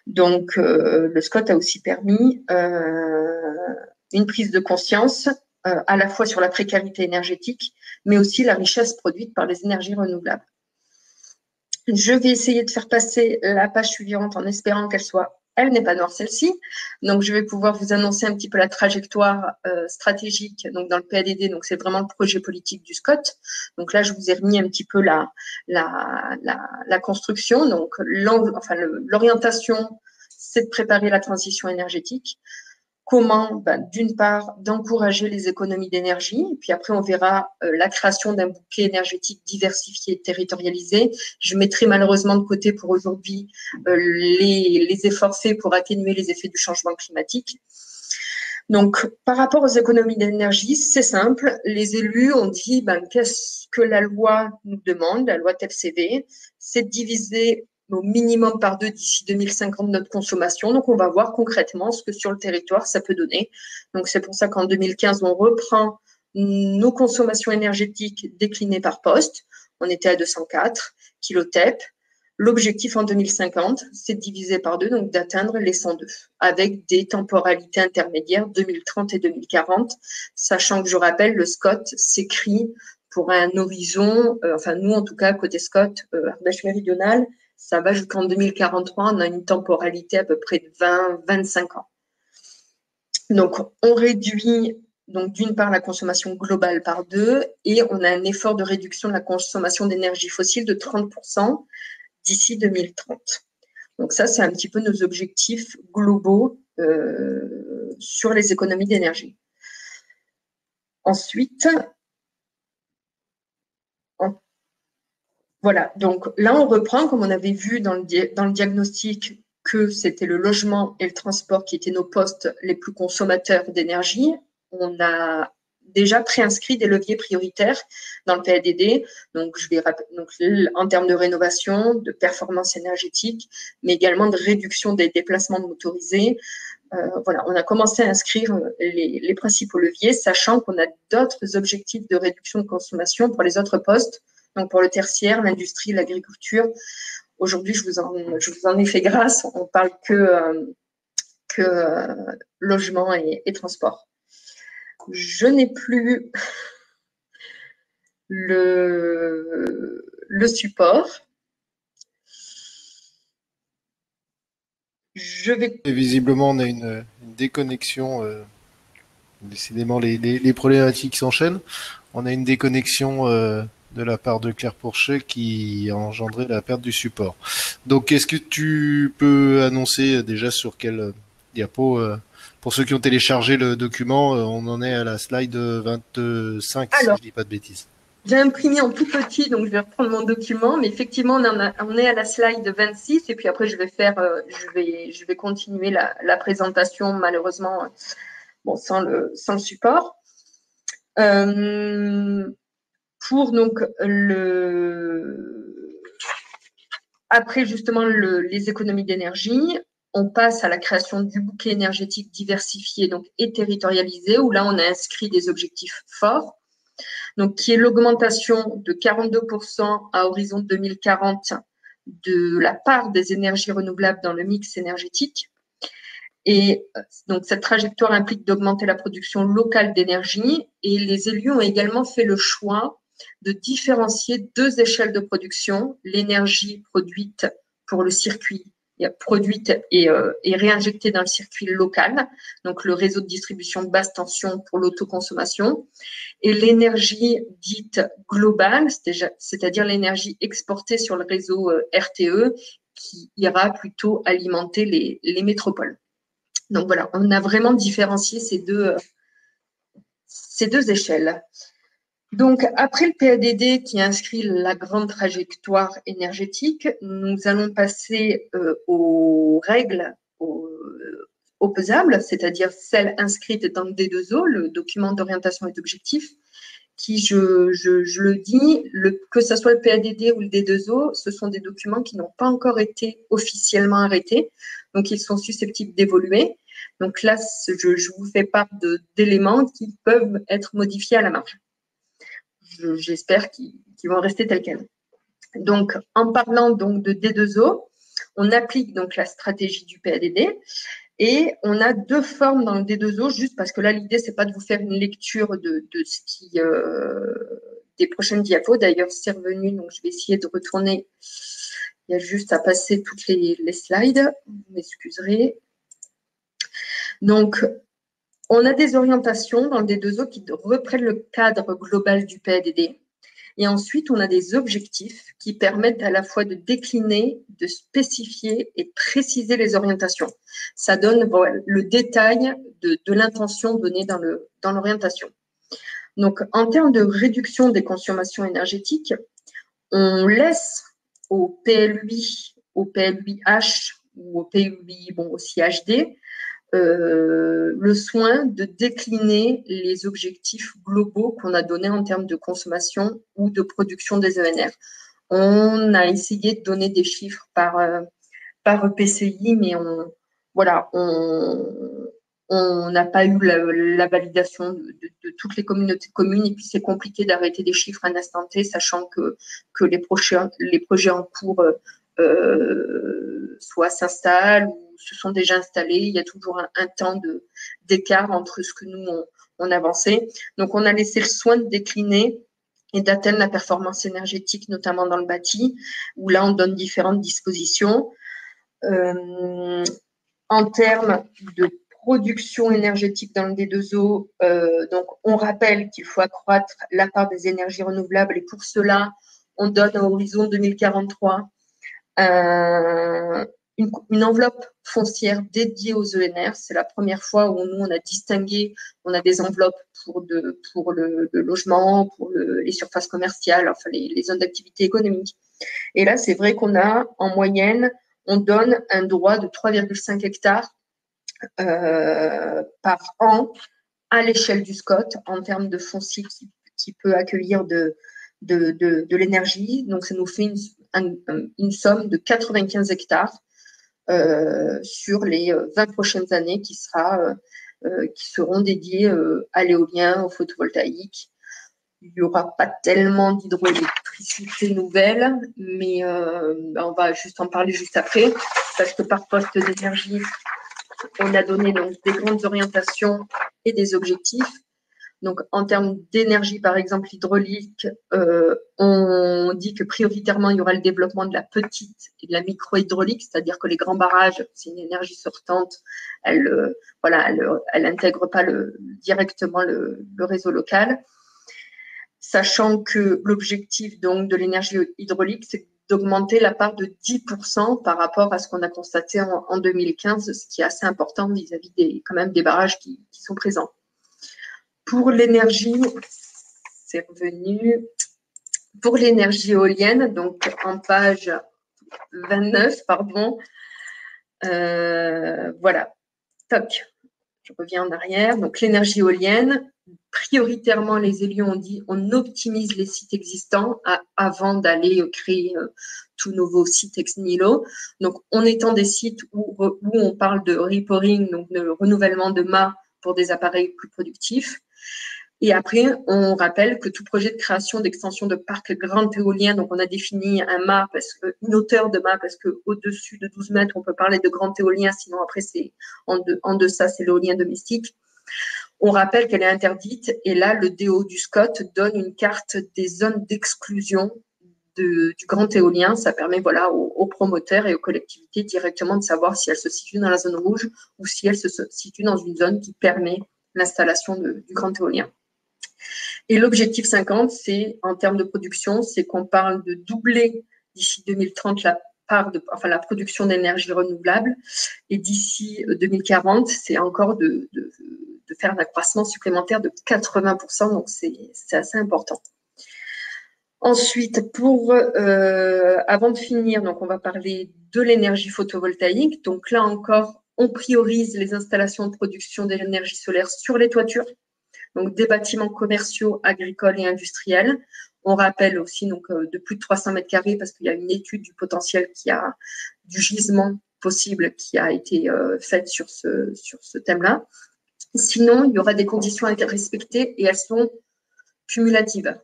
Donc le SCOT a aussi permis une prise de conscience à la fois sur la précarité énergétique, mais aussi la richesse produite par les énergies renouvelables. Je vais essayer de faire passer la page suivante en espérant elle n'est pas noire celle-ci, donc je vais pouvoir vous annoncer un petit peu la trajectoire stratégique donc dans le PADD, donc c'est vraiment le projet politique du SCOT. Donc là, je vous ai remis un petit peu la construction. Donc l'orientation, c'est de préparer la transition énergétique. Comment? D'une part, d'encourager les économies d'énergie, puis après, on verra la création d'un bouquet énergétique diversifié et territorialisé. Je mettrai malheureusement de côté pour aujourd'hui les efforts faits pour atténuer les effets du changement climatique. Donc, par rapport aux économies d'énergie, c'est simple. Les élus ont dit qu'est-ce que la loi nous demande, la loi TEPCV, c'est de diviser au minimum par 2 d'ici 2050 notre consommation. Donc, on va voir concrètement ce que sur le territoire, ça peut donner. Donc, c'est pour ça qu'en 2015, on reprend nos consommations énergétiques déclinées par poste. On était à 204 kilotep. L'objectif en 2050, c'est de diviser par 2, donc d'atteindre les 102, avec des temporalités intermédiaires 2030 et 2040, sachant que, je rappelle, le SCOT s'écrit pour un horizon, nous en tout cas, côté SCOT, Ardèche méridionale, ça va jusqu'en 2043, on a une temporalité à peu près de 20-25 ans. Donc, on réduit donc d'une part la consommation globale par 2 et on a un effort de réduction de la consommation d'énergie fossile de 30% d'ici 2030. Donc ça, c'est un petit peu nos objectifs globaux sur les économies d'énergie. Ensuite, voilà, donc là, on reprend, comme on avait vu dans le diagnostic, que c'était le logement et le transport qui étaient nos postes les plus consommateurs d'énergie. On a déjà préinscrit des leviers prioritaires dans le PADD, donc en termes de rénovation, de performance énergétique, mais également de réduction des déplacements motorisés. Voilà, on a commencé à inscrire les principaux leviers, sachant qu'on a d'autres objectifs de réduction de consommation pour les autres postes, donc pour le tertiaire, l'industrie, l'agriculture. Aujourd'hui, je vous en ai fait grâce, on parle que logement et transport. Je n'ai plus le support. Et visiblement, on a une déconnexion. Décidément, les problématiques s'enchaînent. On a une déconnexion de la part de Claire Pourchet qui a engendré la perte du support. Donc, est-ce que tu peux annoncer déjà sur quel diapo, pour ceux qui ont téléchargé le document, on en est à la slide 25, si je dis pas de bêtises. J'ai imprimé en tout petit, donc je vais reprendre mon document, mais effectivement, on est à la slide 26, et puis après, je vais continuer la présentation, malheureusement, sans le support. Pour donc après justement les économies d'énergie, on passe à la création du bouquet énergétique diversifié donc, et territorialisé, où là, on a inscrit des objectifs forts, donc qui est l'augmentation de 42% à horizon 2040 de la part des énergies renouvelables dans le mix énergétique. Et donc, cette trajectoire implique d'augmenter la production locale d'énergie, et les élus ont également fait le choix de différencier 2 échelles de production, l'énergie produite pour le circuit produite et réinjectée dans le circuit local, donc le réseau de distribution de basse tension pour l'autoconsommation, et l'énergie dite globale, c'est-à-dire l'énergie exportée sur le réseau RTE, qui ira plutôt alimenter les métropoles. Donc voilà, on a vraiment différencié ces deux échelles. Donc, après le PADD qui inscrit la grande trajectoire énergétique, nous allons passer aux règles opposables, c'est-à-dire celles inscrites dans le D2O, le document d'orientation et d'objectifs, qui, je le dis, que ce soit le PADD ou le D2O, ce sont des documents qui n'ont pas encore été officiellement arrêtés, donc ils sont susceptibles d'évoluer. Donc là, je vous fais part d'éléments qui peuvent être modifiés à la marge. J'espère qu'ils vont rester tels quels. Donc, en parlant donc de D2O, on applique donc la stratégie du PADD et on a deux formes dans le D2O, juste parce que là, l'idée, c'est pas de vous faire une lecture de ce qui des prochaines diapos. D'ailleurs, c'est revenu, donc je vais essayer de retourner. Il y a juste à passer toutes les slides. Vous m'excuserez. Donc, on a des orientations dans le D2O qui reprennent le cadre global du PADD. Et ensuite, on a des objectifs qui permettent à la fois de décliner, de spécifier et de préciser les orientations. Ça donne le détail de l'intention donnée dans l'orientation. Donc, en termes de réduction des consommations énergétiques, on laisse au PLUI, au PLUI-H ou au PLUI, aussi HD, le soin de décliner les objectifs globaux qu'on a donnés en termes de consommation ou de production des ENR. On a essayé de donner des chiffres par EPCI, mais on n'a pas eu la validation de toutes les communautés de communes, et puis c'est compliqué d'arrêter des chiffres à un instant T, sachant que les projets en cours soit s'installent ou se sont déjà installés. Il y a toujours un temps d'écart entre ce que nous, on avançait. Donc, on a laissé le soin de décliner et d'atteindre la performance énergétique, notamment dans le bâti, où là, on donne différentes dispositions. En termes de production énergétique dans le D2O, donc on rappelle qu'il faut accroître la part des énergies renouvelables, et pour cela, on donne à horizon 2043 une enveloppe foncière dédiée aux ENR. C'est la première fois où nous, on a distingué, on a des enveloppes pour le logement, pour les surfaces commerciales, enfin les zones d'activité économique. Et là, c'est vrai qu'on a, en moyenne, on donne un droit de 3,5 hectares par an à l'échelle du SCOT en termes de foncier qui peut accueillir de l'énergie. Donc, ça nous fait une somme de 95 hectares sur les 20 prochaines années qui seront dédiées à l'éolien, au photovoltaïque. Il n'y aura pas tellement d'hydroélectricité nouvelle, mais on va juste en parler juste après, parce que par poste d'énergie, on a donné donc des grandes orientations et des objectifs. Donc, en termes d'énergie, par exemple, hydraulique, on dit que prioritairement, il y aura le développement de la petite et de la micro-hydraulique, c'est-à-dire que les grands barrages, c'est une énergie sortante, elle n'intègre pas directement le réseau local. Sachant que l'objectif donc de l'énergie hydraulique, c'est d'augmenter la part de 10% par rapport à ce qu'on a constaté en 2015, ce qui est assez important vis-à-vis quand même des barrages qui sont présents. Pour l'énergie, c'est revenu. Pour l'énergie éolienne, donc en page 29, pardon. Voilà. Toc. Je reviens en arrière. Donc l'énergie éolienne, prioritairement, les élus ont dit on optimise les sites existants avant d'aller créer tout nouveau site ex nihilo. Donc, on étend des sites où on parle de repowering, donc de renouvellement de mâts pour des appareils plus productifs. Et après, on rappelle que tout projet de création d'extension de parc grand éolien, donc on a défini un mât, une hauteur de mât, parce qu'au-dessus de 12 mètres, on peut parler de grand éolien, sinon après, c'est en deçà, c'est l'éolien domestique. On rappelle qu'elle est interdite, et là, le DO du SCOT donne une carte des zones d'exclusion du grand éolien. Ça permet voilà, aux promoteurs et aux collectivités directement de savoir si elles se situent dans la zone rouge ou si elles se situent dans une zone qui permet l'installation du grand éolien. Et l'objectif 50, c'est en termes de production, c'est qu'on parle de doubler d'ici 2030 la production d'énergie renouvelable. Et d'ici 2040, c'est encore de faire un accroissement supplémentaire de 80%. Donc, c'est assez important. Ensuite, avant de finir, donc on va parler de l'énergie photovoltaïque. Donc là encore, on priorise les installations de production d'énergie solaire sur les toitures, donc des bâtiments commerciaux, agricoles et industriels. On rappelle aussi donc de plus de 300 mètres carrés parce qu'il y a une étude du potentiel du gisement possible qui a été faite sur ce thème-là. Sinon, il y aura des conditions à respecter et elles sont cumulatives.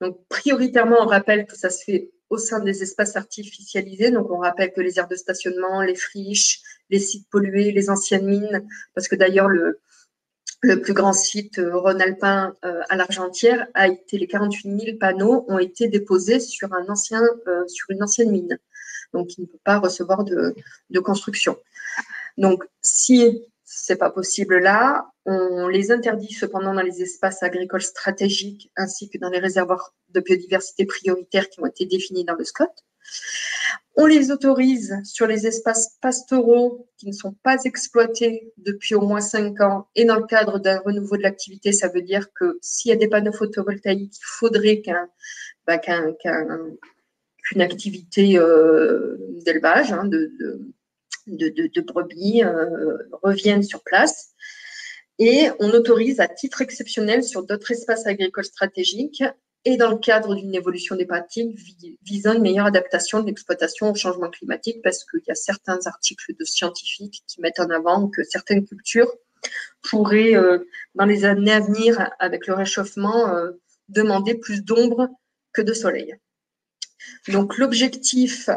Donc, prioritairement, on rappelle que ça se fait au sein des espaces artificialisés. Donc, on rappelle que les aires de stationnement, les friches, les sites pollués, les anciennes mines, parce que d'ailleurs, le plus grand site rhône-alpin à l'Argentière les 48 000 panneaux ont été déposés sur une ancienne mine. Donc, il ne peut pas recevoir de construction. Donc, si c'est pas possible là, on les interdit cependant dans les espaces agricoles stratégiques ainsi que dans les réservoirs de biodiversité prioritaires qui ont été définis dans le SCOT. On les autorise sur les espaces pastoraux qui ne sont pas exploités depuis au moins 5 ans et dans le cadre d'un renouveau de l'activité, ça veut dire que s'il y a des panneaux photovoltaïques, il faudrait qu'une activité d'élevage, de brebis reviennent sur place. Et on autorise à titre exceptionnel sur d'autres espaces agricoles stratégiques et dans le cadre d'une évolution des pratiques visant une meilleure adaptation de l'exploitation au changement climatique, parce qu'il y a certains articles de scientifiques qui mettent en avant que certaines cultures pourraient, dans les années à venir, avec le réchauffement, demander plus d'ombre que de soleil. Donc l'objectif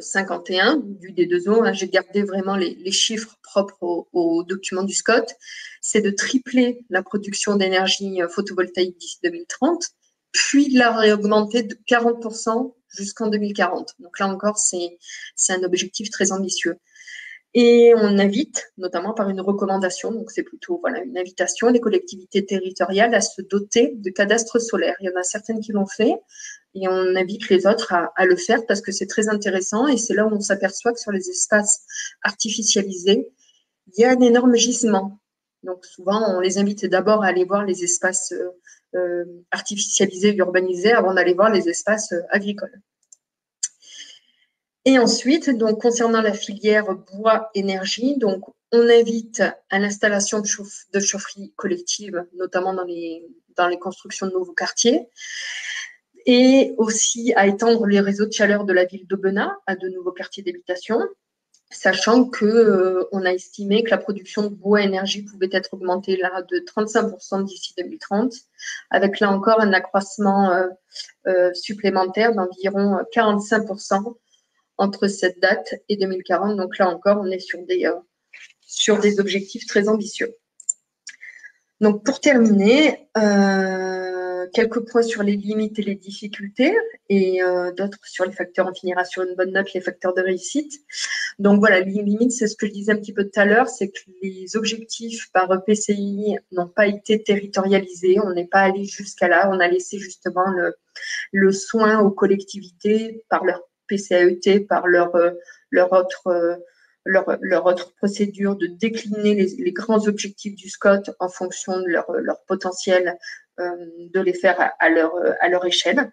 51 du D2O, j'ai gardé vraiment les chiffres propres au document du SCOT, c'est de tripler la production d'énergie photovoltaïque d'ici 2030, puis de la réaugmenter de 40% jusqu'en 2040. Donc là encore, c'est un objectif très ambitieux. Et on invite, notamment par une recommandation, donc c'est plutôt une invitation, les collectivités territoriales à se doter de cadastres solaires. Il y en a certaines qui l'ont fait et on invite les autres à le faire parce que c'est très intéressant et c'est là où on s'aperçoit que sur les espaces artificialisés, il y a un énorme gisement. Donc souvent, on les invite d'abord à aller voir les espaces artificialisés, urbanisés, avant d'aller voir les espaces agricoles. Et ensuite, donc concernant la filière bois-énergie, donc on invite à l'installation de chaufferies collectives, notamment dans les constructions de nouveaux quartiers, et aussi à étendre les réseaux de chaleur de la ville d'Aubenas à de nouveaux quartiers d'habitation, sachant qu'on a estimé que la production de bois-énergie pouvait être augmentée là de 35% d'ici 2030, avec là encore un accroissement supplémentaire d'environ 45% entre cette date et 2040. Donc là encore, on est sur des objectifs très ambitieux. Donc pour terminer, quelques points sur les limites et les difficultés et d'autres sur les facteurs. On finira sur une bonne note, les facteurs de réussite. Donc voilà, les limites, c'est ce que je disais un petit peu tout à l'heure, c'est que les objectifs par EPCI n'ont pas été territorialisés, on n'est pas allé jusqu'à là, on a laissé justement le soin aux collectivités par leur PCAET, par leur autre procédure de décliner les grands objectifs du SCOT en fonction de leur potentiel, de les faire à leur échelle.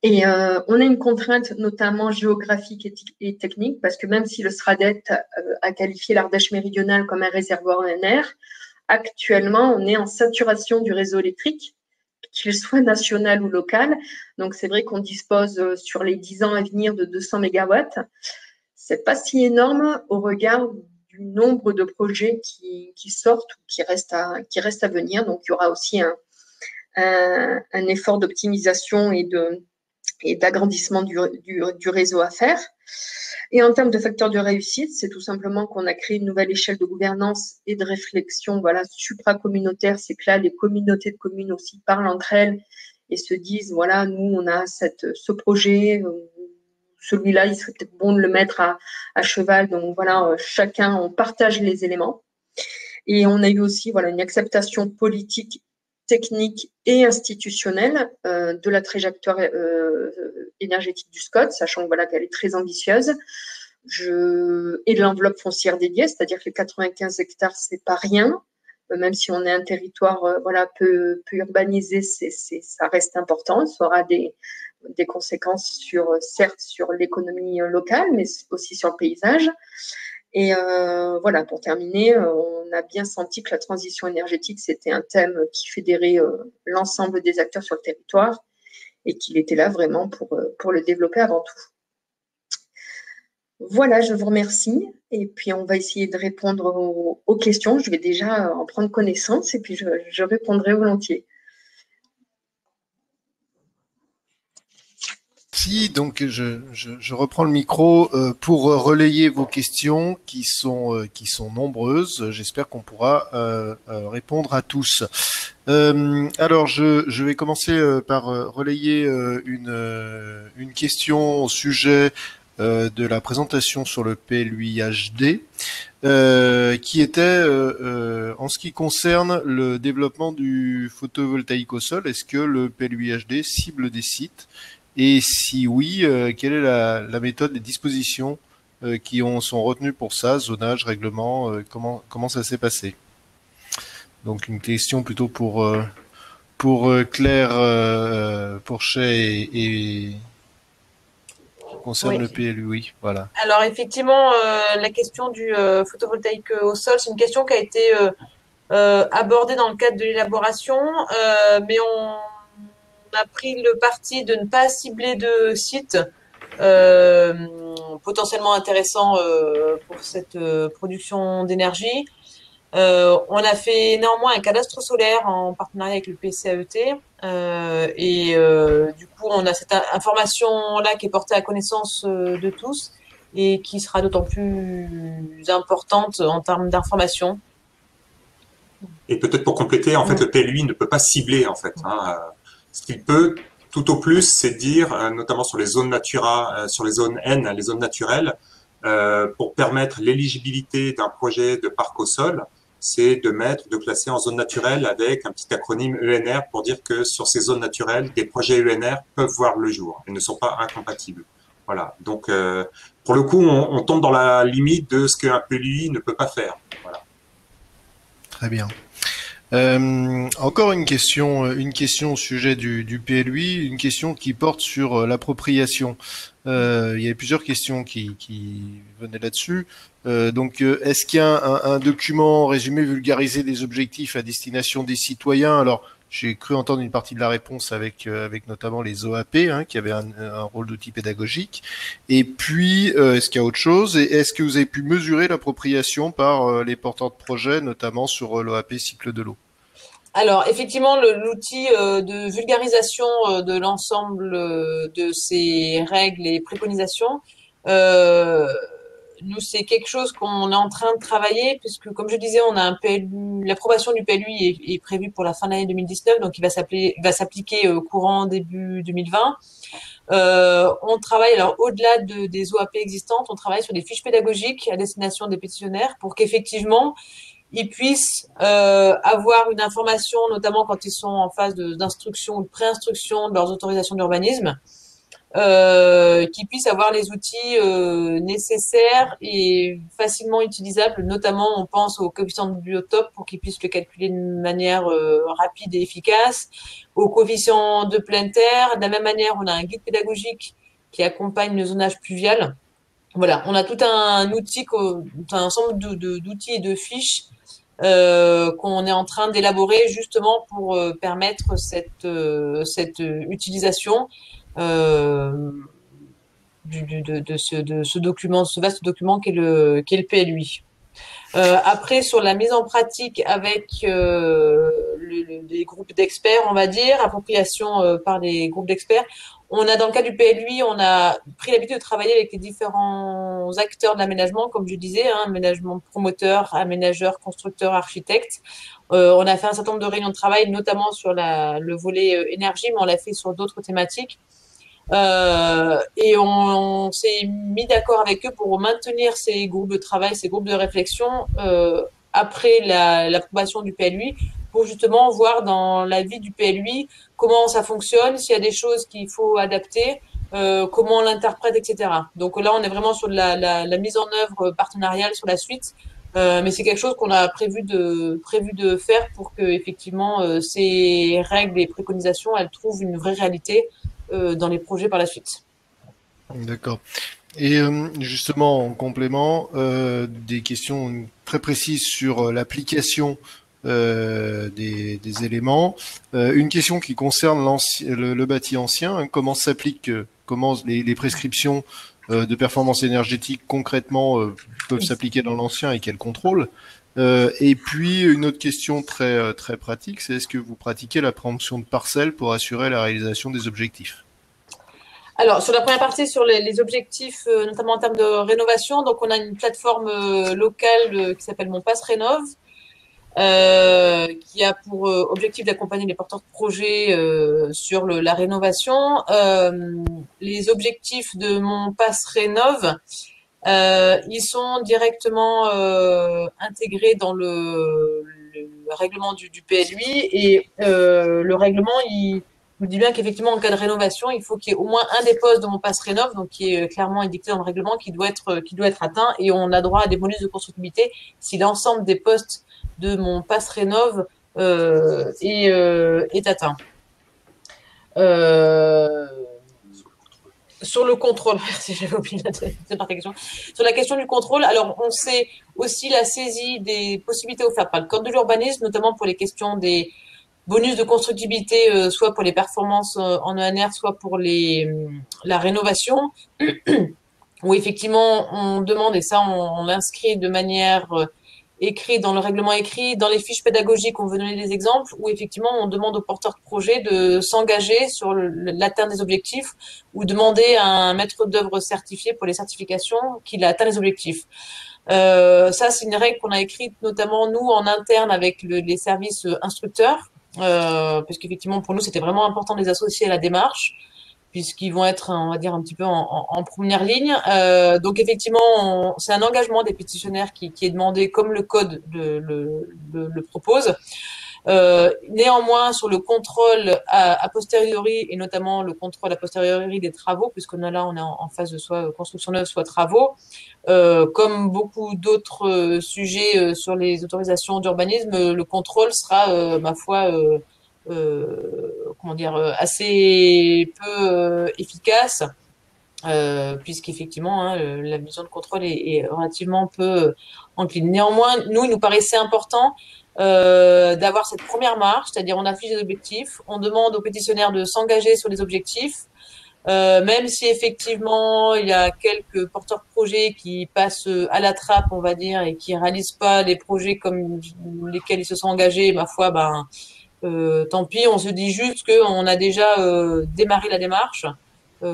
Et on a une contrainte notamment géographique et technique, parce que même si le SRADET a qualifié l'Ardèche méridionale comme un réservoir ENR, actuellement, on est en saturation du réseau électrique, qu'il soit national ou local. Donc, c'est vrai qu'on dispose sur les 10 ans à venir de 200 mégawatts. C'est pas si énorme au regard du nombre de projets qui sortent ou qui restent à venir. Donc, il y aura aussi un effort d'optimisation et d'agrandissement du réseau à faire. Et en termes de facteurs de réussite, c'est tout simplement qu'on a créé une nouvelle échelle de gouvernance et de réflexion supra-communautaire. C'est que là, les communautés de communes aussi parlent entre elles et se disent, voilà, nous, on a ce projet, celui-là, il serait peut-être bon de le mettre à cheval. Donc voilà, chacun, on partage les éléments. Et on a eu aussi voilà, une acceptation politique, technique et institutionnelle de la trajectoire énergétique du SCOT, sachant voilà, qu'elle est très ambitieuse. Et de l'enveloppe foncière dédiée, c'est-à-dire que les 95 hectares, c'est pas rien. Même si on est un territoire voilà, peu urbanisé, ça reste important. Ça aura des conséquences certes sur l'économie locale, mais aussi sur le paysage. Et voilà, pour terminer, on a bien senti que la transition énergétique, c'était un thème qui fédérait l'ensemble des acteurs sur le territoire et qu'il était là vraiment pour le développer avant tout. Voilà, je vous remercie. Et puis, on va essayer de répondre aux questions. Je vais déjà en prendre connaissance et puis je répondrai volontiers. Si, donc je reprends le micro pour relayer vos questions qui sont nombreuses. J'espère qu'on pourra répondre à tous. Alors je vais commencer par relayer une question au sujet de la présentation sur le PLUI-HD, qui était en ce qui concerne le développement du photovoltaïque au sol. Est-ce que le PLUI-HD cible des sites? Et si oui, quelle est la méthode, les dispositions qui sont retenues pour ça, zonage, règlement, comment ça s'est passé? Donc une question plutôt pour Claire Pourchet et concerne le PLUI, voilà. Alors effectivement, la question du photovoltaïque au sol, c'est une question qui a été abordée dans le cadre de l'élaboration, mais on a pris le parti de ne pas cibler de sites potentiellement intéressants pour cette production d'énergie. On a fait néanmoins un cadastre solaire en partenariat avec le PCAET du coup on a cette information-là qui est portée à connaissance de tous et qui sera d'autant plus importante en termes d'information. Et peut-être pour compléter, en fait, le PLUI ne peut pas cibler, en fait. Ce qu'il peut, tout au plus, c'est dire, notamment sur les zones Natura, sur les zones N, les zones naturelles, pour permettre l'éligibilité d'un projet de parc au sol, c'est de classer en zone naturelle avec un petit acronyme ENR pour dire que sur ces zones naturelles, des projets ENR peuvent voir le jour et ne sont pas incompatibles. Voilà. Donc, pour le coup, on tombe dans la limite de ce qu'un PLUI ne peut pas faire. Voilà. Très bien. Encore une question au sujet du PLUI, une question qui porte sur l'appropriation. Il y avait plusieurs questions qui venaient là-dessus. Donc, est-ce qu'il y a un document résumé vulgarisé des objectifs à destination des citoyens? Alors, j'ai cru entendre une partie de la réponse avec notamment les OAP, qui avaient un rôle d'outil pédagogique. Et puis, est-ce qu'il y a autre chose? Et est-ce que vous avez pu mesurer l'appropriation par les porteurs de projets, notamment sur l'OAP cycle de l'eau? Alors, effectivement, l'outil de vulgarisation de l'ensemble de ces règles et préconisations, nous, c'est quelque chose qu'on est en train de travailler, puisque, comme je disais, on a un PLU, l'approbation du PLUI est prévue pour la fin de l'année 2019, donc il va s'appliquer courant début 2020. On travaille, alors au-delà des OAP existantes, on travaille sur des fiches pédagogiques à destination des pétitionnaires pour qu'effectivement, ils puissent avoir une information, notamment quand ils sont en phase d'instruction ou de préinstruction de leurs autorisations d'urbanisme, qui puissent avoir les outils nécessaires et facilement utilisables. Notamment, on pense au coefficient de biotope pour qu'ils puissent le calculer de manière rapide et efficace, au coefficient de pleine terre. De la même manière, on a un guide pédagogique qui accompagne le zonage pluvial. Voilà, on a tout un outil, un ensemble d'outils et de fiches qu'on est en train d'élaborer justement pour permettre cette utilisation de ce document, ce vaste document qu'est le PLUI. Après, sur la mise en pratique avec les groupes d'experts, on va dire, appropriation par les groupes d'experts, on a, dans le cas du PLUI, on a pris l'habitude de travailler avec les différents acteurs de l'aménagement, comme je disais, aménagement promoteur, aménageur, constructeur, architecte. On a fait un certain nombre de réunions de travail, notamment sur le volet énergie, mais on l'a fait sur d'autres thématiques. Et on s'est mis d'accord avec eux pour maintenir ces groupes de travail, ces groupes de réflexion après l'approbation du PLUI, pour justement voir dans la vie du PLUI comment ça fonctionne, s'il y a des choses qu'il faut adapter, comment on l'interprète, etc. Donc là, on est vraiment sur la mise en œuvre partenariale sur la suite. Mais c'est quelque chose qu'on a prévu de faire pour que effectivement ces règles et préconisations, elles trouvent une vraie réalité dans les projets par la suite. D'accord. Et justement, en complément, des questions très précises sur l'application des éléments. Une question qui concerne le bâti ancien, hein, comment s'applique, comment les prescriptions de performance énergétique concrètement peuvent s'appliquer dans l'ancien et quel contrôle. Et puis une autre question très très pratique, c'est est-ce que vous pratiquez la préemption de parcelles pour assurer la réalisation des objectifs? Alors, sur la première partie, sur les objectifs, notamment en termes de rénovation, donc on a une plateforme locale qui s'appelle Mon Pass Rénov, qui a pour objectif d'accompagner les porteurs de projets sur la rénovation. Les objectifs de Mon Pass Rénov, ils sont directement intégrés dans le règlement du PLUI et le règlement, il nous dit bien qu'effectivement, en cas de rénovation, il faut qu'il y ait au moins un des postes de Mon Pass Rénov, donc qui est clairement indiqué dans le règlement, qui doit être atteint, et on a droit à des bonus de constructibilité si l'ensemble des postes de Mon Pass Rénov est atteint. Sur le contrôle, merci, j'avais oublié la question. Sur la question du contrôle, alors on sait aussi la saisie des possibilités offertes par le Code de l'urbanisme, notamment pour les questions des bonus de constructibilité, soit pour les performances en ENR, soit pour la rénovation, où effectivement on demande, et ça on l'inscrit de manière écrite dans le règlement écrit, dans les fiches pédagogiques, on veut donner des exemples, où effectivement on demande aux porteurs de projet de s'engager sur l'atteinte des objectifs ou demander à un maître d'œuvre certifié pour les certifications qu'il a atteint les objectifs. Ça, c'est une règle qu'on a écrite notamment nous en interne avec les services instructeurs, parce qu'effectivement pour nous c'était vraiment important de les associer à la démarche, puisqu'ils vont être, on va dire, un petit peu en première ligne. Donc effectivement, c'est un engagement des pétitionnaires qui est demandé comme le code le propose. Néanmoins, sur le contrôle a posteriori, et notamment le contrôle a posteriori des travaux, puisqu'on est en phase de soit construction neuve, soit travaux, comme beaucoup d'autres sujets sur les autorisations d'urbanisme, le contrôle sera, ma foi, assez peu efficace, puisqu'effectivement, la mission de contrôle est relativement peu encline. Néanmoins, nous, il nous paraissait important d'avoir cette première marche, c'est-à-dire on affiche des objectifs, on demande aux pétitionnaires de s'engager sur les objectifs, même si effectivement il y a quelques porteurs de projets qui passent à la trappe, on va dire, et qui réalisent pas les projets comme lesquels ils se sont engagés, ma foi, tant pis, on se dit juste qu'on a déjà démarré la démarche,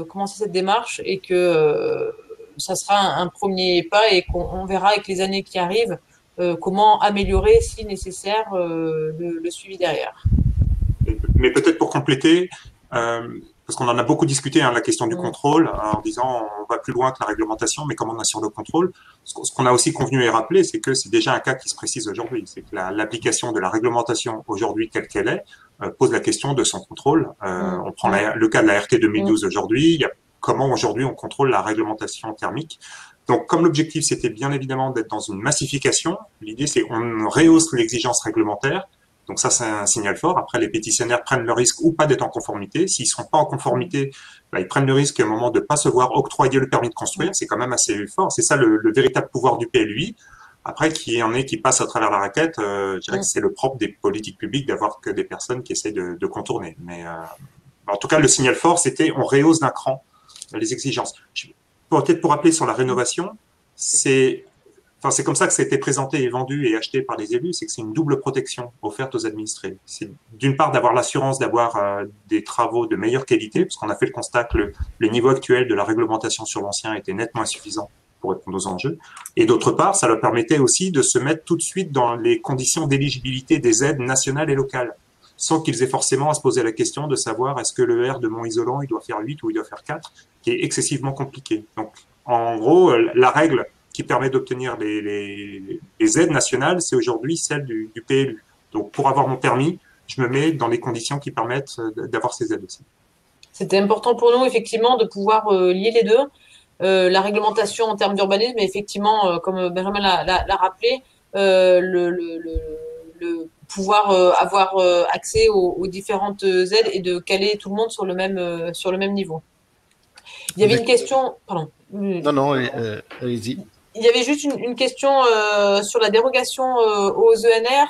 commencé cette démarche, et que ça sera un premier pas, et qu'on verra avec les années qui arrivent comment améliorer, si nécessaire, le suivi derrière. Mais peut-être pour compléter, parce qu'on en a beaucoup discuté, la question du contrôle, en disant on va plus loin que la réglementation, mais comment on assure le contrôle. Ce qu'on a aussi convenu et rappelé, c'est que c'est déjà un cas qui se précise aujourd'hui. C'est que l'application de la réglementation aujourd'hui telle qu'elle est pose la question de son contrôle. On prend le cas de la RT 2012 aujourd'hui. Il y a comment aujourd'hui on contrôle la réglementation thermique. Donc, comme l'objectif c'était bien évidemment d'être dans une massification, l'idée c'est on rehausse l'exigence réglementaire. Donc ça, c'est un signal fort. Après, les pétitionnaires prennent le risque ou pas d'être en conformité. S'ils sont pas en conformité, ils prennent le risque à un moment de pas se voir octroyer le permis de construire. C'est quand même assez fort. C'est ça le véritable pouvoir du PLUI. Après, qui passe à travers la raquette, je dirais que c'est le propre des politiques publiques d'avoir que des personnes qui essaient de contourner. Mais en tout cas, le signal fort, c'était on rehausse d'un cran les exigences. Peut-être pour rappeler sur la rénovation, c'est comme ça que ça a été présenté et vendu et acheté par les élus, c'est que c'est une double protection offerte aux administrés. C'est d'une part d'avoir l'assurance d'avoir des travaux de meilleure qualité, parce qu'on a fait le constat que le niveau actuel de la réglementation sur l'ancien était nettement insuffisant pour répondre aux enjeux. Et d'autre part, ça leur permettait aussi de se mettre tout de suite dans les conditions d'éligibilité des aides nationales et locales, sans qu'ils aient forcément à se poser la question de savoir est-ce que le R de mon isolant, il doit faire 8 ou il doit faire 4, qui est excessivement compliqué. Donc, en gros, la règle qui permet d'obtenir les aides nationales, c'est aujourd'hui celle du PLU. Donc, pour avoir mon permis, je me mets dans les conditions qui permettent d'avoir ces aides aussi. C'était important pour nous, effectivement, de pouvoir lier les deux. La réglementation en termes d'urbanisme, et effectivement, comme Benjamin l'a rappelé, le pouvoir avoir accès aux différentes aides et de caler tout le monde sur le même niveau. Il y avait une question, pardon. Non, allez-y. Il y avait juste une question sur la dérogation aux ENR.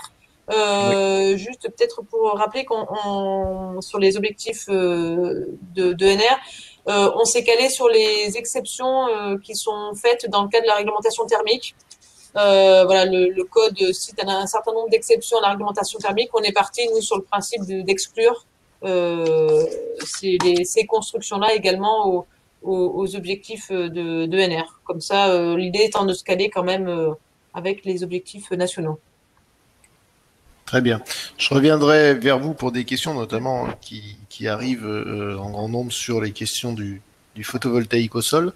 Oui. Juste peut-être pour rappeler qu'on sur les objectifs d'ENR, on s'est calé sur les exceptions qui sont faites dans le cadre de la réglementation thermique. Voilà, le code cite un certain nombre d'exceptions à la réglementation thermique. On est parti, nous, sur le principe d'exclure ces constructions-là également aux objectifs d'ENR. Comme ça, l'idée étant de se caler quand même avec les objectifs nationaux. Très bien. Je reviendrai vers vous pour des questions notamment qui arrivent en grand nombre sur les questions du photovoltaïque au sol.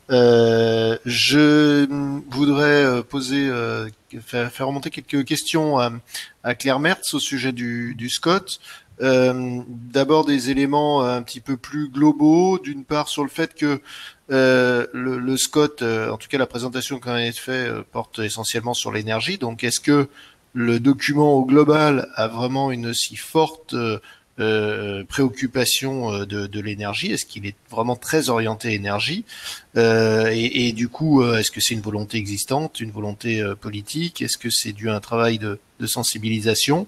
Je voudrais faire remonter quelques questions à Claire Mertz au sujet du SCOT. D'abord des éléments un petit peu plus globaux, d'une part sur le fait que le SCOT, en tout cas la présentation qui en est faite, porte essentiellement sur l'énergie. Donc est-ce que le document au global a vraiment une si forte préoccupation de l'énergie? Est-ce qu'il est vraiment très orienté énergie? Et du coup, est-ce que c'est une volonté existante, une volonté politique? Est-ce que c'est dû à un travail de sensibilisation?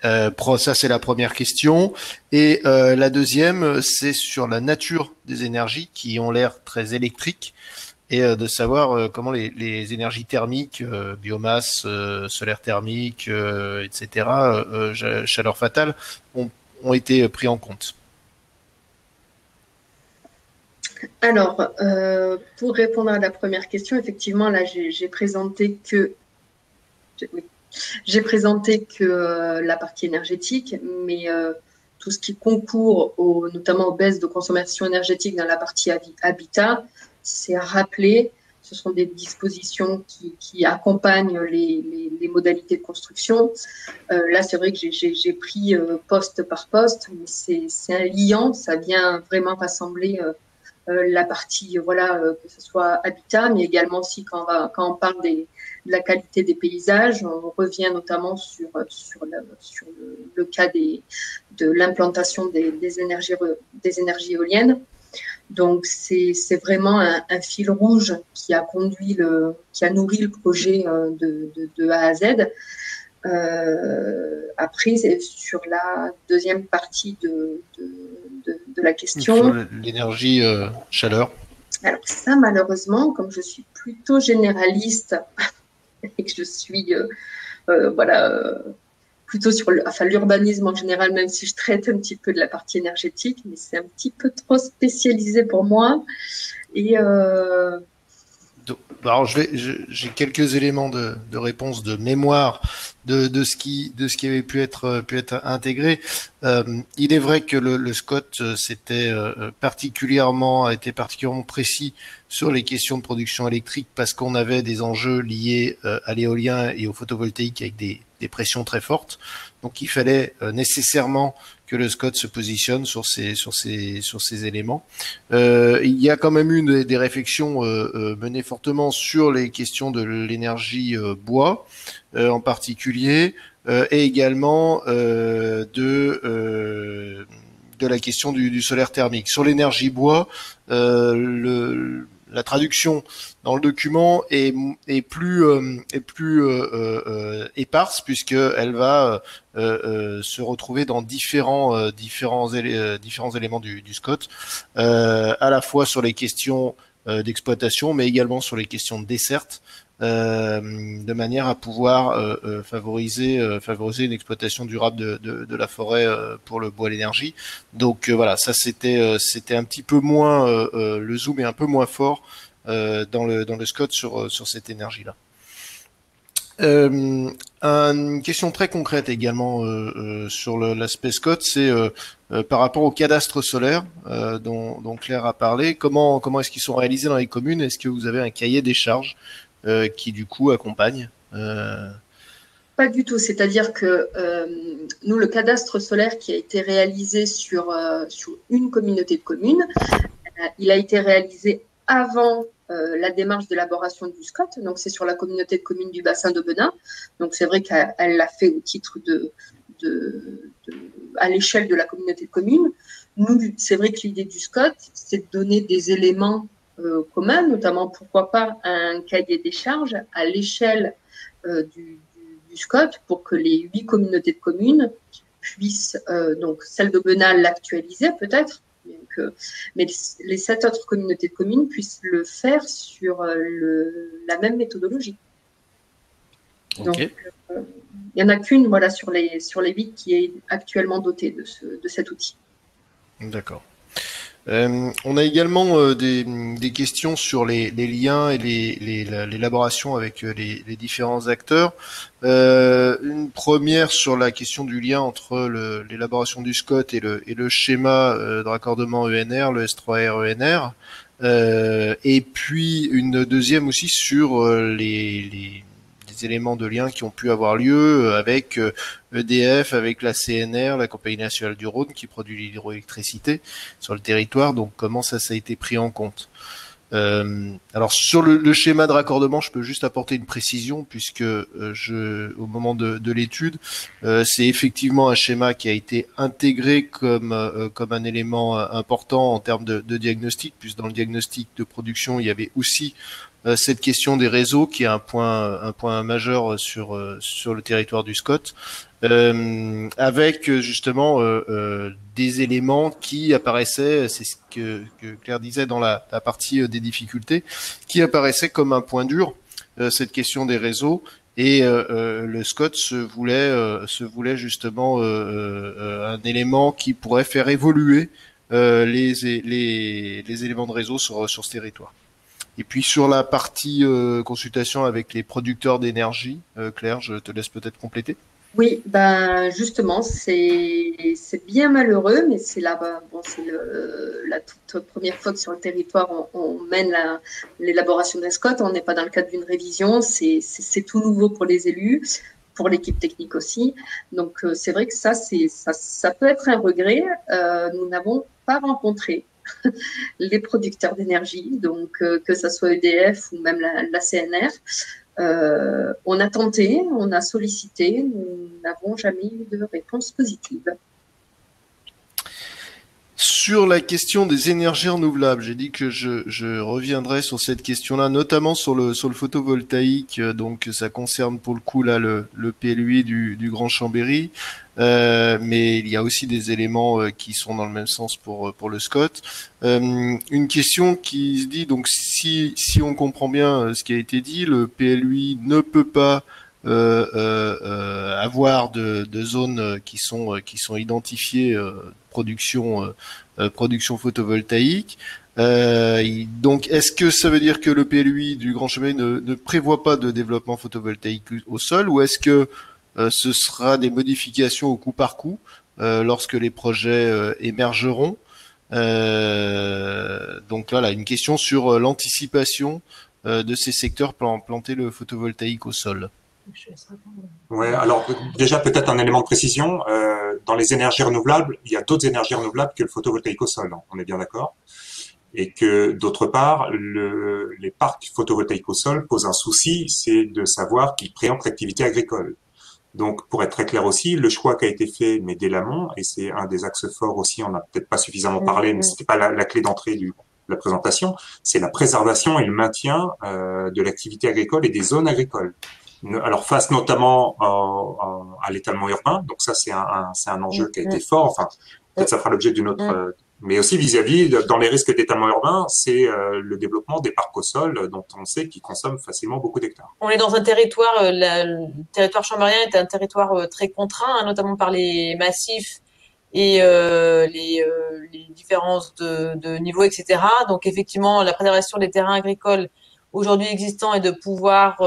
Ça, c'est la première question. Et la deuxième, c'est sur la nature des énergies qui ont l'air très électriques, et de savoir comment les énergies thermiques, biomasse, solaire thermique, etc., chaleur fatale, ont été pris en compte. Alors, pour répondre à la première question, effectivement, là, j'ai présenté que la partie énergétique, mais tout ce qui concourt notamment aux baisses de consommation énergétique dans la partie habitat, c'est rappelé. Ce sont des dispositions qui accompagnent les modalités de construction. Là, c'est vrai que j'ai pris poste par poste, mais c'est un liant, ça vient vraiment rassembler la partie, voilà, que ce soit habitat, mais également aussi quand on parle de la qualité des paysages, on revient notamment sur le cas de l'implantation des énergies éoliennes. Donc, c'est vraiment un fil rouge qui a nourri le projet de A à Z. Après, sur la deuxième partie de la question. Sur l'énergie chaleur. Alors ça, malheureusement, comme je suis plutôt généraliste et que je suis plutôt sur l'urbanisme en général, même si je traite un petit peu de la partie énergétique, mais c'est un petit peu trop spécialisé pour moi. Et alors j'ai quelques éléments de réponse de mémoire de ce qui avait pu être intégré. Il est vrai que le SCOT a été particulièrement précis sur les questions de production électrique parce qu'on avait des enjeux liés à l'éolien et au photovoltaïque avec des pressions très fortes. Donc il fallait nécessairement que le SCOT se positionne sur ces éléments. Il y a quand même eu des réflexions menées fortement sur les questions de l'énergie bois, en particulier, et également de la question du solaire thermique. Sur l'énergie bois, la traduction dans le document est plus éparse puisque elle va se retrouver dans différents éléments du SCOT, à la fois sur les questions d'exploitation, mais également sur les questions de desserte, de manière à pouvoir favoriser une exploitation durable de la forêt pour le bois et l'énergie. Donc voilà, ça c'était un petit peu moins, le zoom est un peu moins fort dans le SCOT sur cette énergie-là. Une question très concrète également sur l'aspect SCOT, c'est par rapport au cadastre solaire dont Claire a parlé. Comment est-ce qu'ils sont réalisés dans les communes? Est-ce que vous avez un cahier des charges qui du coup accompagne Pas du tout. C'est-à-dire que nous, le cadastre solaire qui a été réalisé sur une communauté de communes, il a été réalisé avant la démarche d'élaboration du SCOT. Donc, c'est sur la communauté de communes du bassin d'Aubenas. Donc, c'est vrai qu'elle l'a fait au titre à l'échelle de la communauté de communes. Nous, c'est vrai que l'idée du SCOT, c'est de donner des éléments communs, notamment, pourquoi pas, un cahier des charges à l'échelle du SCOT pour que les 8 communautés de communes puissent, donc celle d'Aubenas, l'actualiser peut-être, mais les 7 autres communautés de communes puissent le faire sur la même méthodologie. Okay. Donc, il n'y en a qu'une voilà, sur les 8 qui est actuellement dotée de cet outil. D'accord. On a également des questions sur les liens et l'élaboration avec les différents acteurs. Une première sur la question du lien entre l'élaboration du SCOT et le schéma de raccordement ENR, le S3R ENR. Et puis une deuxième aussi sur les éléments de lien qui ont pu avoir lieu avec EDF, avec la CNR, la Compagnie nationale du Rhône, qui produit l'hydroélectricité sur le territoire. Donc, comment ça a été pris en compte? Alors, sur le schéma de raccordement, je peux juste apporter une précision, puisque au moment de l'étude, c'est effectivement un schéma qui a été intégré comme un élément important en termes de diagnostic, puisque dans le diagnostic de production, il y avait aussi cette question des réseaux qui est un point majeur sur le territoire du SCOT, avec justement des éléments qui apparaissaient, c'est ce que Claire disait dans la partie des difficultés, qui apparaissaient comme un point dur, cette question des réseaux, et le SCOT se voulait justement un élément qui pourrait faire évoluer les éléments de réseau sur ce territoire. Et puis sur la partie consultation avec les producteurs d'énergie, Claire, je te laisse peut-être compléter. Oui, ben justement, c'est bien malheureux, mais c'est la toute première fois que sur le territoire on mène l'élaboration d'un SCOT. On n'est pas dans le cadre d'une révision, c'est tout nouveau pour les élus, pour l'équipe technique aussi. Donc c'est vrai que ça peut être un regret. Nous n'avons pas rencontré les producteurs d'énergie, donc que ça soit EDF ou même la CNR. On a tenté, on a sollicité, nous n'avons jamais eu de réponse positive. Sur la question des énergies renouvelables, j'ai dit que je reviendrai sur cette question-là, notamment sur le photovoltaïque. Donc, ça concerne pour le coup là le PLUI du Grand Chambéry, mais il y a aussi des éléments qui sont dans le même sens pour le SCOT. Une question qui se dit donc si on comprend bien ce qui a été dit, le PLUI ne peut pas avoir de zones qui sont identifiées production photovoltaïque. Donc, est-ce que ça veut dire que le PLUI du Grand Chambéry ne prévoit pas de développement photovoltaïque au sol, ou est-ce que ce sera des modifications au coup par coup lorsque les projets émergeront? Donc là, une question sur l'anticipation de ces secteurs pour planter le photovoltaïque au sol. Ouais, alors déjà peut-être un élément de précision. Dans les énergies renouvelables, il y a d'autres énergies renouvelables que le photovoltaïque au sol. On est bien d'accord. Et que d'autre part, les parcs photovoltaïques au sol posent un souci, c'est de savoir qu'ils préemptent l'activité agricole. Donc, pour être très clair aussi, le choix qui a été fait, mais dès l'amont, et c'est un des axes forts aussi, on n'a peut-être pas suffisamment parlé, mais c'était pas la clé d'entrée de la présentation, c'est la préservation et le maintien de l'activité agricole et des zones agricoles. Alors, face notamment à l'étalement urbain, donc ça c'est un enjeu qui a été fort, enfin, peut-être ça fera l'objet d'une autre... mais aussi vis-à-vis, dans les risques d'étalement urbain, c'est le développement des parcs au sol, dont on sait qu'ils consomment facilement beaucoup d'hectares. On est dans un territoire, le territoire chambérien est un territoire très contraint, hein, notamment par les massifs et les différences de niveau, etc. Donc effectivement, la préservation des terrains agricoles aujourd'hui existants et de pouvoir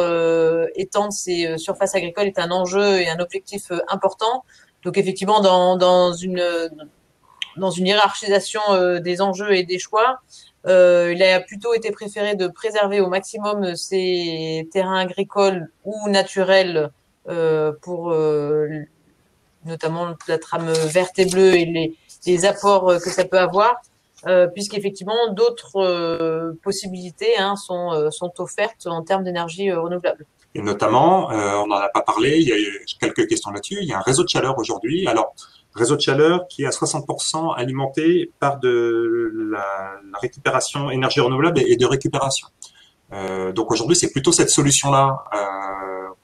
étendre ces surfaces agricoles est un enjeu et un objectif important. Donc effectivement, dans une hiérarchisation des enjeux et des choix, il a plutôt été préféré de préserver au maximum ces terrains agricoles ou naturels pour notamment la trame verte et bleue et les apports que ça peut avoir, puisqu'effectivement d'autres possibilités sont offertes en termes d'énergie renouvelable. Et notamment, on n'en a pas parlé, il y a quelques questions là-dessus, il y a un réseau de chaleur aujourd'hui. Alors, réseau de chaleur qui est à 60% alimenté par de la récupération énergie renouvelable et de récupération. Donc aujourd'hui, c'est plutôt cette solution-là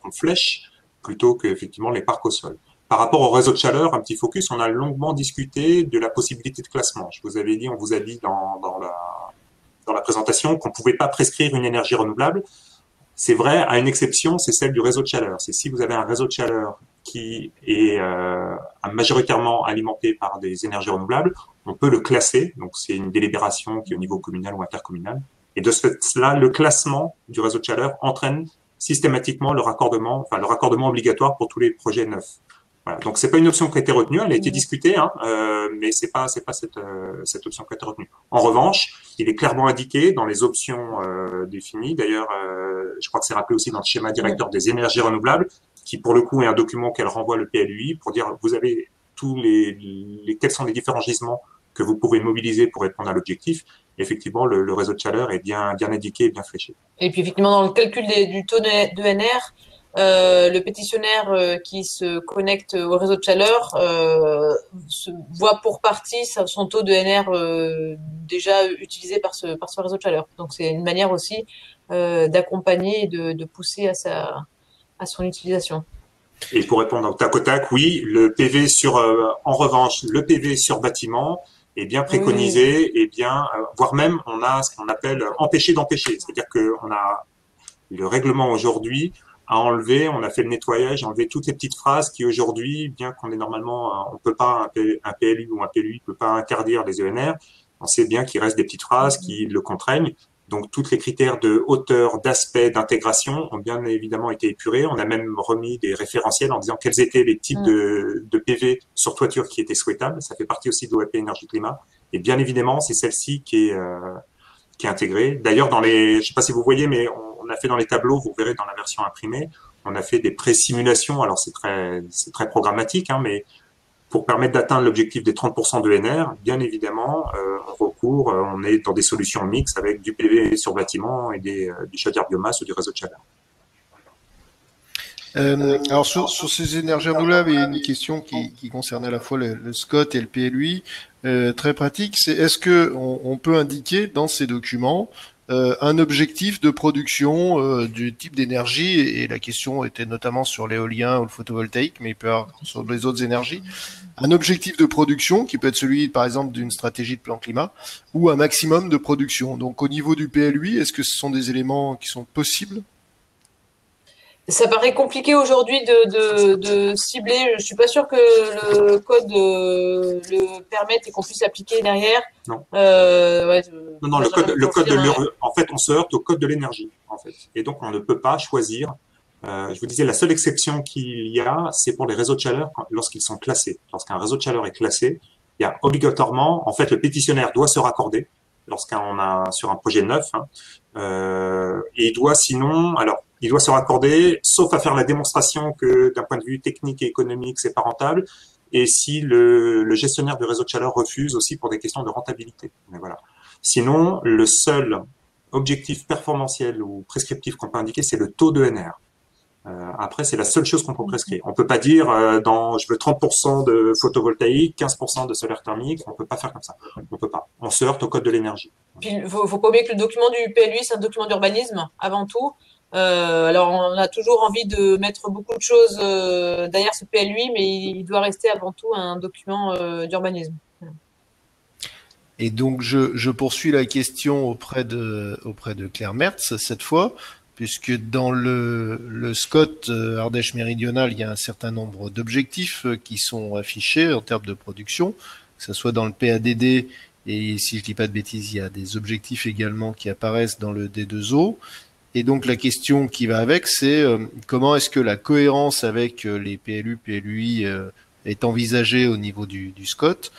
qu'on flèche plutôt que effectivement les parcs au sol. Par rapport au réseau de chaleur, un petit focus, on a longuement discuté de la possibilité de classement. Je vous avais dit, on vous a dit dans la présentation qu'on ne pouvait pas prescrire une énergie renouvelable. C'est vrai, à une exception, c'est celle du réseau de chaleur. C'est si vous avez un réseau de chaleur qui est majoritairement alimenté par des énergies renouvelables, on peut le classer. Donc, c'est une délibération qui est au niveau communal ou intercommunal. Et de ce fait-là, le classement du réseau de chaleur entraîne systématiquement le raccordement obligatoire pour tous les projets neufs. Voilà. Donc, c'est pas une option qui a été retenue, elle a été discutée, mais c'est pas cette option qui a été retenue. En revanche, il est clairement indiqué dans les options définies. D'ailleurs, je crois que c'est rappelé aussi dans le schéma directeur des énergies renouvelables, qui pour le coup est un document qu'elle renvoie le PLUI pour dire vous avez quels sont les différents gisements que vous pouvez mobiliser pour répondre à l'objectif. Effectivement, le réseau de chaleur est bien indiqué et bien fléché. Et puis effectivement, dans le calcul du taux d'ENR, le pétitionnaire qui se connecte au réseau de chaleur voit pour partie son taux de NR déjà utilisé par ce réseau de chaleur. Donc c'est une manière aussi d'accompagner et de pousser à son utilisation. Et pour répondre au tac au tac, oui, le PV en revanche, le PV sur bâtiment est bien préconisé, et bien, voire même on a ce qu'on appelle empêcher d'empêcher. C'est-à-dire qu'on a le règlement aujourd'hui à enlever, on a fait le nettoyage, enlever toutes les petites phrases qui aujourd'hui, bien qu'on est normalement, on peut pas, un PLU ou un PLUI peut pas interdire les ENR, on sait bien qu'il reste des petites phrases qui le contraignent. Donc, tous les critères de hauteur, d'aspect, d'intégration ont bien évidemment été épurés. On a même remis des référentiels en disant quels étaient les types de PV sur toiture qui étaient souhaitables. Ça fait partie aussi de l'OAP Énergie-Climat. Et bien évidemment, c'est celle-ci qui est intégrée. D'ailleurs, je sais pas si vous voyez, mais on a fait dans les tableaux, vous verrez dans la version imprimée, on a fait des pré-simulations. Alors, c'est très programmatique, mais pour permettre d'atteindre l'objectif des 30% de NR, bien évidemment, on est dans des solutions mixtes avec du PV sur bâtiment et du chaudière biomasse ou du réseau de chaleur. Alors sur ces énergies renouvelables, il y a une question qui concerne à la fois le SCOT et le PLUI, très pratique. C'est est-ce que on peut indiquer dans ces documents un objectif de production du type d'énergie, et la question était notamment sur l'éolien ou le photovoltaïque, mais il peut y avoir sur les autres énergies, un objectif de production qui peut être celui, par exemple, d'une stratégie de plan climat, ou un maximum de production. Donc au niveau du PLUI, est-ce que ce sont des éléments qui sont possibles ? Ça paraît compliqué aujourd'hui de cibler. Je suis pas sûre que le code le permette et qu'on puisse l'appliquer derrière. Non. Non, le code en fait, on se heurte au code de l'énergie, en fait. Et donc, on ne peut pas choisir. Je vous disais, la seule exception qu'il y a, c'est pour les réseaux de chaleur lorsqu'ils sont classés. Lorsqu'un réseau de chaleur est classé, il y a obligatoirement, en fait, le pétitionnaire doit se raccorder lorsqu'on a sur un projet neuf, et il doit il doit se raccorder, sauf à faire la démonstration que d'un point de vue technique et économique, c'est pas rentable, et si le gestionnaire du réseau de chaleur refuse aussi pour des questions de rentabilité. Mais voilà. Sinon, le seul objectif performantiel ou prescriptif qu'on peut indiquer, c'est le taux de NR. Après, c'est la seule chose qu'on peut prescrire. On peut pas dire je veux 30% de photovoltaïque, 15% de solaire thermique. On peut pas faire comme ça. On peut pas. On se heurte au code de l'énergie. Puis il faut pas oublier que le document du PLUI, c'est un document d'urbanisme avant tout. Alors on a toujours envie de mettre beaucoup de choses derrière ce PLUI, mais il doit rester avant tout un document d'urbanisme. Et donc je poursuis la question auprès de Claire Mertz cette fois. puisque dans le SCOT Ardèche méridionale, il y a un certain nombre d'objectifs qui sont affichés en termes de production, que ce soit dans le PADD, et si je dis pas de bêtises, il y a des objectifs également qui apparaissent dans le D2O. Et donc la question qui va avec, c'est comment est-ce que la cohérence avec les PLU, PLUI est envisagée au niveau du SCOT,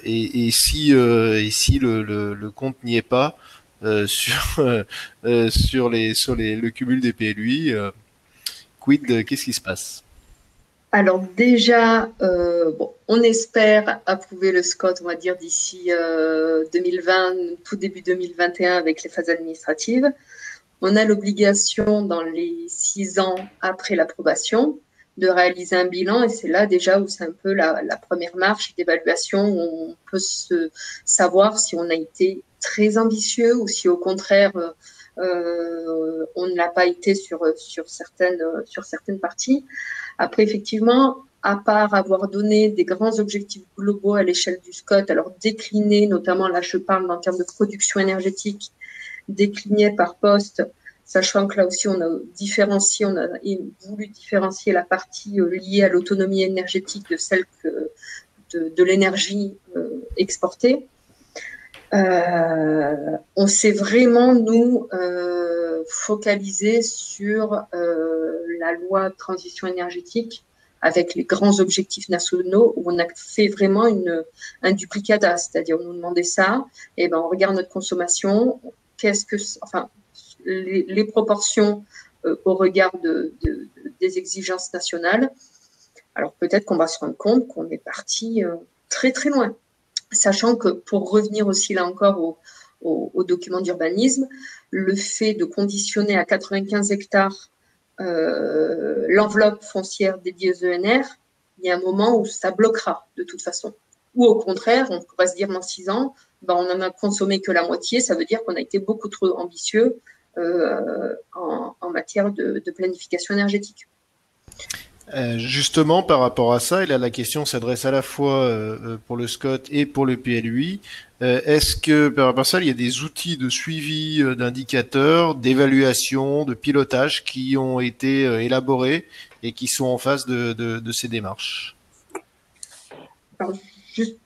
et si le compte n'y est pas sur le cumul des PLUI, qu'est-ce qui se passe? Alors déjà, on espère approuver le SCOT, on va dire, d'ici 2020, tout début 2021 avec les phases administratives. On a l'obligation dans les 6 ans après l'approbation de réaliser un bilan, et c'est là déjà où c'est un peu la première marche d'évaluation où on peut savoir si on a été très ambitieux ou si au contraire on ne l'a pas été sur certaines parties. Après, effectivement, à part avoir donné des grands objectifs globaux à l'échelle du SCOT, alors déclinés, notamment là je parle en termes de production énergétique, déclinés par poste, sachant que là aussi on a voulu différencier la partie liée à l'autonomie énergétique de celle de l'énergie exportée. On s'est vraiment, nous, focalisé sur la loi de transition énergétique avec les grands objectifs nationaux où on a fait vraiment un duplicata, c'est-à-dire on nous demandait ça, et ben on regarde notre consommation, les proportions au regard des exigences nationales. Alors peut-être qu'on va se rendre compte qu'on est parti très très loin. Sachant que pour revenir aussi là encore au document d'urbanisme, le fait de conditionner à 95 hectares l'enveloppe foncière dédiée aux ENR, il y a un moment où ça bloquera de toute façon. Ou au contraire, on pourrait se dire dans 6 ans, on n'en a consommé que la moitié, ça veut dire qu'on a été beaucoup trop ambitieux en matière de planification énergétique. Justement, par rapport à ça, et là la question s'adresse à la fois pour le SCOT et pour le PLUI. Est-ce que par rapport à ça, il y a des outils de suivi d'indicateurs, d'évaluation, de pilotage qui ont été élaborés et qui sont en face de ces démarches? Alors, juste,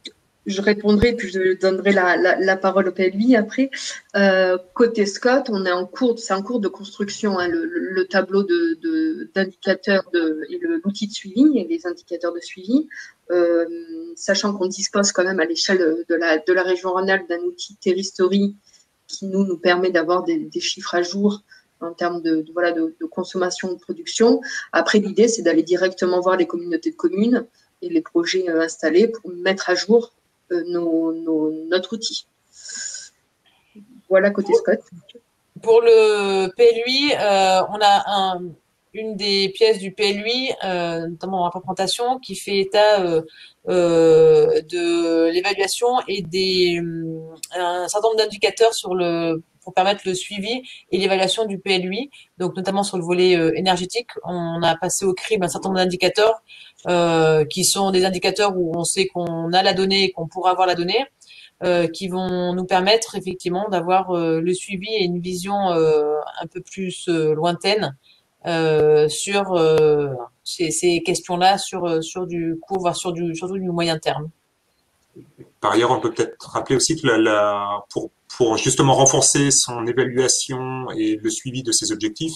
je répondrai puis je donnerai la parole au PLUI après. Côté SCOT, c'est en cours de construction, hein, le tableau d'indicateurs et l'outil de suivi et les indicateurs de suivi, sachant qu'on dispose quand même à l'échelle de la région Rhône-Alpes d'un outil Terristory qui nous permet d'avoir des chiffres à jour en termes de consommation, de production. Après, l'idée, c'est d'aller directement voir les communautés de communes et les projets installés pour mettre à jour notre outil. Voilà côté SCOT. Pour le PLUI, on a une des pièces du PLUI, notamment en représentation, qui fait état de l'évaluation et un certain nombre d'indicateurs pour permettre le suivi et l'évaluation du PLUI. Donc notamment sur le volet énergétique, on a passé au crible un certain nombre d'indicateurs qui sont des indicateurs où on sait qu'on a la donnée et qu'on pourra avoir la donnée, qui vont nous permettre effectivement d'avoir le suivi et une vision un peu plus lointaine sur ces questions-là, sur du court, voire surtout du moyen terme. Par ailleurs, on peut peut-être rappeler aussi que pour justement renforcer son évaluation et le suivi de ses objectifs,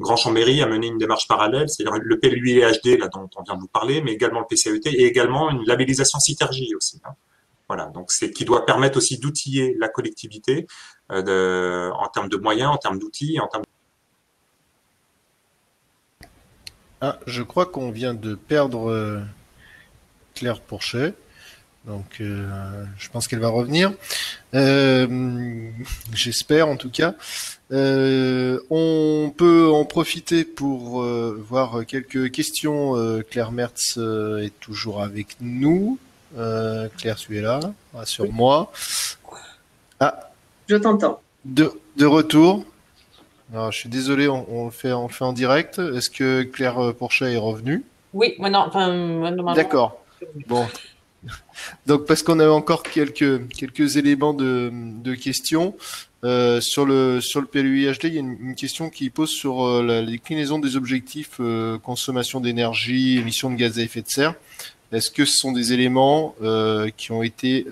Grand Chambéry a mené une démarche parallèle, c'est-à-dire le PLUI HD, là, dont on vient de vous parler, mais également le PCET et également une labellisation Citergie aussi. Hein. Voilà, donc qui doit permettre aussi d'outiller la collectivité en termes de moyens, en termes d'outils, en termes. Ah, je crois qu'on vient de perdre Claire Pourchet. Donc, je pense qu'elle va revenir. J'espère en tout cas. On peut en profiter pour voir quelques questions. Claire Mertz est toujours avec nous. Claire, tu es là, rassure-moi. Ah, je t'entends. De retour. Alors, je suis désolé, on le fait en direct. Est-ce que Claire Pourchet est revenue? Oui, maintenant, normalement. D'accord. Bon. Donc, parce qu'on a encore quelques éléments de questions. Sur le PLUI HD, il y a une question qui pose sur la déclinaison des objectifs consommation d'énergie, émissions de gaz à effet de serre. Est-ce que ce sont des éléments qui ont été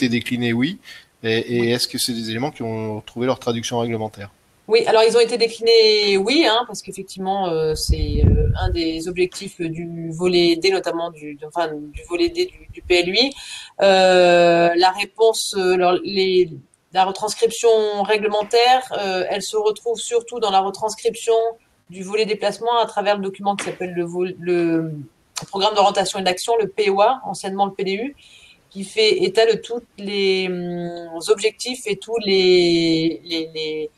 déclinés, oui, et est-ce que c'est des éléments qui ont trouvé leur traduction réglementaire? Oui, alors ils ont été déclinés, oui, hein, parce qu'effectivement, c'est un des objectifs du volet D, notamment du volet D du PLUI. La réponse, la retranscription réglementaire, elle se retrouve surtout dans la retranscription du volet déplacement à travers le document qui s'appelle le programme d'orientation et d'action, le POA, anciennement le PDU, qui fait état de tous les objectifs et tous les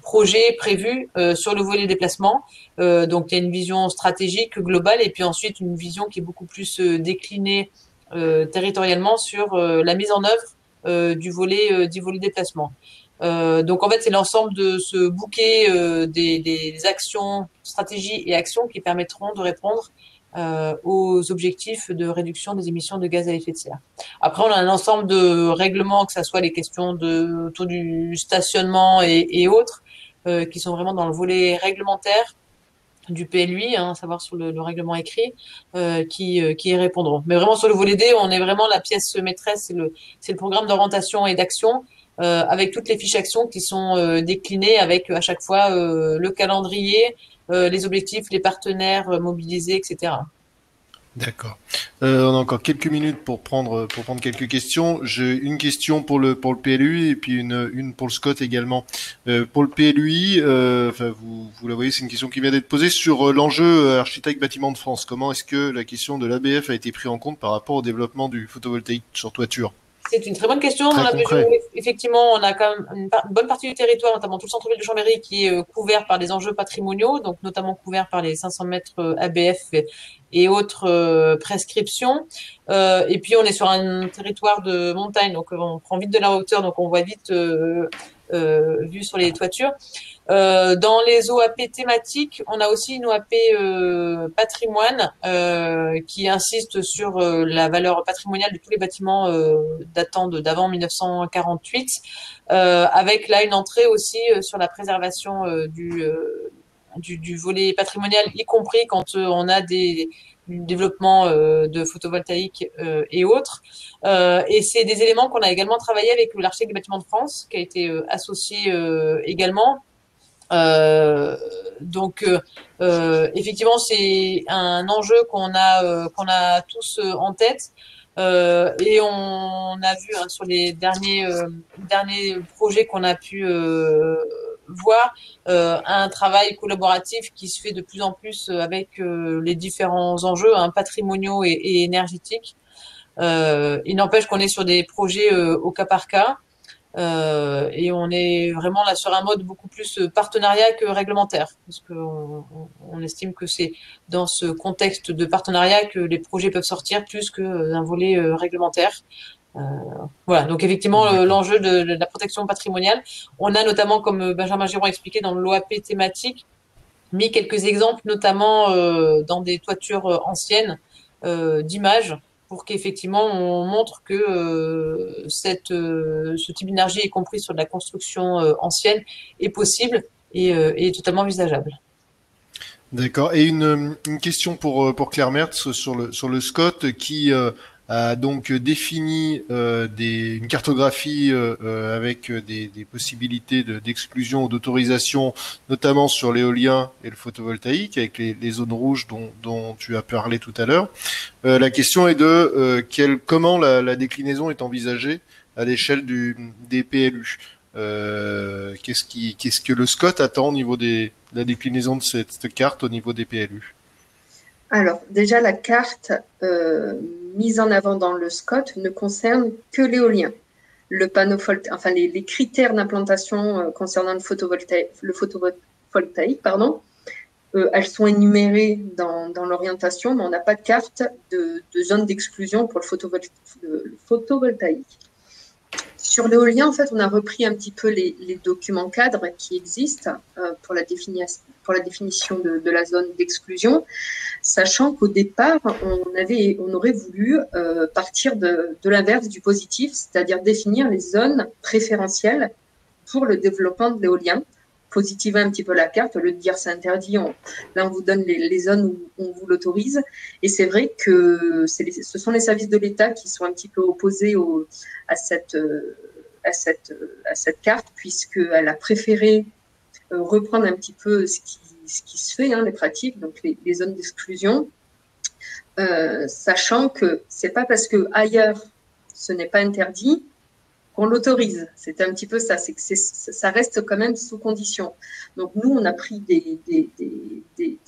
projets prévus sur le volet déplacement. Donc, il y a une vision stratégique globale et puis ensuite une vision qui est beaucoup plus déclinée territorialement sur la mise en œuvre du volet déplacement. Donc, en fait, c'est l'ensemble de ce bouquet des actions, stratégies et actions qui permettront de répondre aux objectifs de réduction des émissions de gaz à effet de serre. Après, on a un ensemble de règlements, que ce soit les questions autour du stationnement et autres, qui sont vraiment dans le volet réglementaire du PLUI, à savoir sur le règlement écrit, qui y répondront. Mais vraiment sur le volet D, on est vraiment la pièce maîtresse, c'est le programme d'orientation et d'action, avec toutes les fiches actions qui sont déclinées avec à chaque fois le calendrier, les objectifs, les partenaires mobilisés, etc. D'accord. On a encore quelques minutes pour prendre quelques questions. J'ai une question pour le PLUI et puis une pour le SCOT également. Pour le PLUI, vous la voyez, c'est une question qui vient d'être posée sur l'enjeu architecte bâtiment de France. Comment est-ce que la question de l'ABF a été prise en compte par rapport au développement du photovoltaïque sur toiture? C'est une très bonne question. Effectivement, on a quand même une bonne partie du territoire, notamment tout le centre-ville de Chambéry, qui est couvert par des enjeux patrimoniaux, donc notamment couvert par les 500 mètres ABF et autres prescriptions. Et puis, on est sur un territoire de montagne, donc on prend vite de la hauteur, donc on voit vite vue sur les toitures. Dans les OAP thématiques, on a aussi une OAP patrimoine qui insiste sur la valeur patrimoniale de tous les bâtiments datant d'avant 1948, avec là une entrée aussi sur la préservation du volet patrimonial, y compris quand on a du développement de photovoltaïque et autres. Et c'est des éléments qu'on a également travaillé avec l'architecte des bâtiments de France, qui a été associé également. Donc effectivement, c'est un enjeu qu'on a tous en tête. Et on a vu sur les derniers projets qu'on a pu voir un travail collaboratif qui se fait de plus en plus avec les différents enjeux patrimoniaux et énergétiques. Il n'empêche qu'on est sur des projets au cas par cas. Et on est vraiment là sur un mode beaucoup plus partenariat que réglementaire, parce qu'on estime que c'est dans ce contexte de partenariat que les projets peuvent sortir plus qu'un volet réglementaire. Voilà, donc effectivement, l'enjeu de la protection patrimoniale, on a notamment, comme Benjamin Giron a expliqué dans l'OAP thématique, mis quelques exemples, notamment dans des toitures anciennes d'images, pour qu'effectivement on montre que ce type d'énergie, y compris sur de la construction ancienne, est possible et est totalement envisageable. D'accord. Et une question pour Claire Mertz sur le SCOT qui a donc défini une cartographie avec des possibilités d'exclusion ou d'autorisation, notamment sur l'éolien et le photovoltaïque, avec les zones rouges dont tu as parlé tout à l'heure. La question est de comment la déclinaison est envisagée à l'échelle des PLU. Qu'est-ce que le SCOT attend au niveau de la déclinaison de cette carte au niveau des PLU? Alors, déjà, la carte mise en avant dans le SCOT ne concerne que l'éolien. Le panneau les critères d'implantation concernant le photovoltaïque, elles sont énumérées dans l'orientation, mais on n'a pas de carte de zone d'exclusion pour le photovoltaïque. Sur l'éolien, en fait, on a repris un petit peu les documents cadres qui existent pour la définition de la zone d'exclusion, sachant qu'au départ, on aurait voulu partir de l'inverse du positif, c'est-à-dire définir les zones préférentielles pour le développement de l'éolien, positiver un petit peu la carte, au lieu de dire c'est interdit, là on vous donne les zones où on vous l'autorise. Et c'est vrai que ce sont les services de l'État qui sont un petit peu opposés à cette carte, puisqu'elle a préféré reprendre un petit peu ce qui se fait, les pratiques, donc les zones d'exclusion, sachant que c'est pas parce que ailleurs ce n'est pas interdit qu'on l'autorise. C'est un petit peu ça, c'est que ça reste quand même sous condition. Donc nous, on a pris des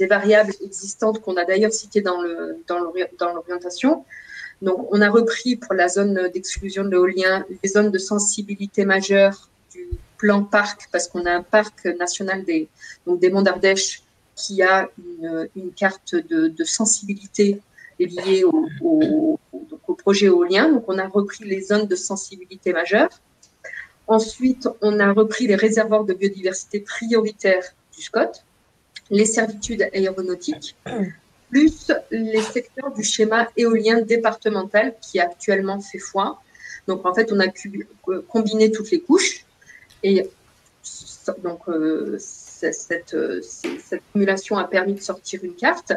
variables existantes qu'on a d'ailleurs citées dans l'orientation. Donc on a repris pour la zone d'exclusion de l'éolien les zones de sensibilité majeure du plan parc, parce qu'on a un parc national des Monts d'Ardèche qui a une carte de sensibilité liée au projet éolien. Donc, on a repris les zones de sensibilité majeure. Ensuite, on a repris les réservoirs de biodiversité prioritaires du SCOT, les servitudes aéronautiques, plus les secteurs du schéma éolien départemental qui actuellement fait foi. Donc, en fait, on a combiné toutes les couches. Et donc, cette cumulation a permis de sortir une carte.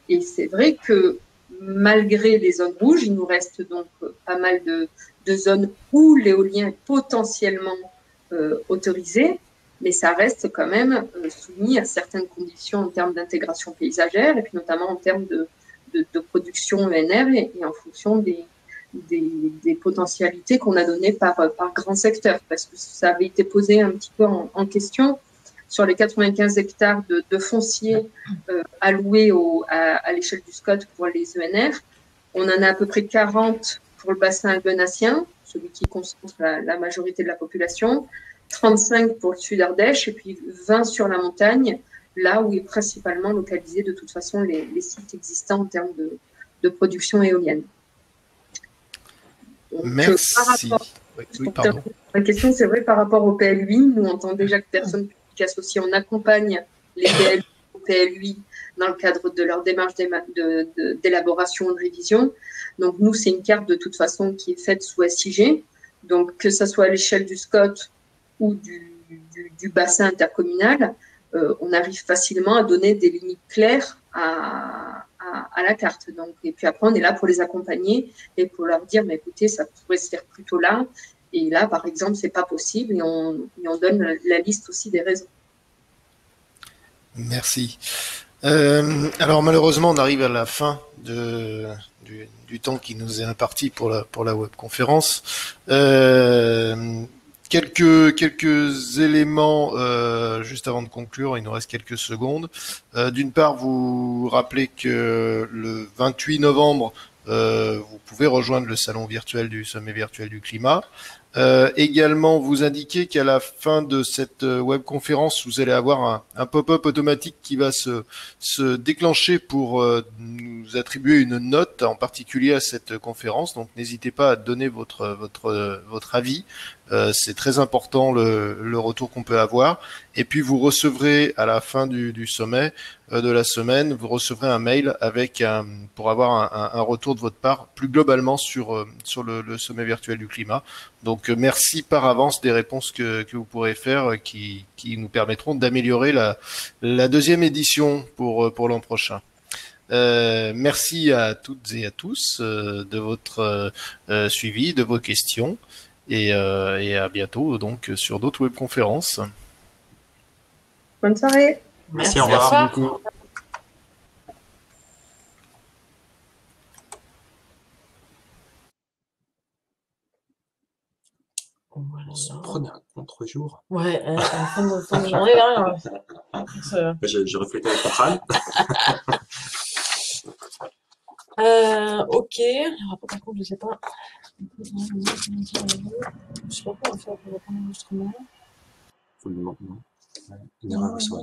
Et c'est vrai que malgré les zones rouges, il nous reste donc pas mal de zones où l'éolien est potentiellement autorisé, mais ça reste quand même soumis à certaines conditions en termes d'intégration paysagère et puis notamment en termes de production ENR et en fonction des potentialités qu'on a données par grand secteur, parce que ça avait été posé un petit peu en question sur les 95 hectares de foncier alloués à l'échelle du SCOT pour les ENR. On en a à peu près 40 pour le bassin albenassien, celui qui concentre la majorité de la population, 35 pour le sud Ardèche et puis 20 sur la montagne, là où est principalement localisé de toute façon les sites existants en termes de production éolienne. Donc, merci. La question, c'est vrai, par rapport au PLUI, nous, en tant déjà que personne publique associée, on accompagne les PLUI au PLUI dans le cadre de leur démarche d'élaboration ou de révision. Donc, nous, c'est une carte de toute façon qui est faite sous SIG. Donc, que ce soit à l'échelle du SCOT ou du bassin intercommunal, on arrive facilement à donner des limites claires à la carte. Donc, et puis après, on est là pour les accompagner et pour leur dire, mais écoutez, ça pourrait se faire plutôt là. Et là, par exemple, c'est pas possible. Et on donne la liste aussi des raisons. Merci. Alors malheureusement, on arrive à la fin du temps qui nous est imparti pour la webconférence. Quelques éléments juste avant de conclure, il nous reste quelques secondes. D'une part, vous rappelez que le 28 novembre, vous pouvez rejoindre le salon virtuel du Sommet virtuel du climat. Également, vous indiquez qu'à la fin de cette webconférence, vous allez avoir un pop-up automatique qui va se déclencher pour nous attribuer une note, en particulier à cette conférence. Donc, n'hésitez pas à donner votre avis. C'est très important le retour qu'on peut avoir. Et puis, vous recevrez à la fin du sommet de la semaine, vous recevrez un mail pour avoir un retour de votre part plus globalement sur le sommet virtuel du climat. Donc merci par avance des réponses que vous pourrez faire qui nous permettront d'améliorer la deuxième édition pour l'an prochain. Merci à toutes et à tous de votre suivi, de vos questions et à bientôt donc sur d'autres webconférences. Bonne soirée. Merci, au revoir. Merci beaucoup. On se prenait un contre-jour. Ouais, à la fin de journée, là. Je reflétais avec Centrale. Ok. Alors, par contre, je sais pas. Je sais pas comment faire pour reprendre l'enregistrement. Faut le demander, non? Une erreur, ça va.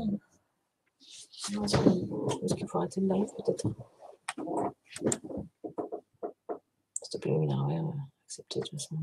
Non, je pense qu'il faut arrêter le live, peut-être. S'il te plaît, oui, ouais, accepter de toute façon.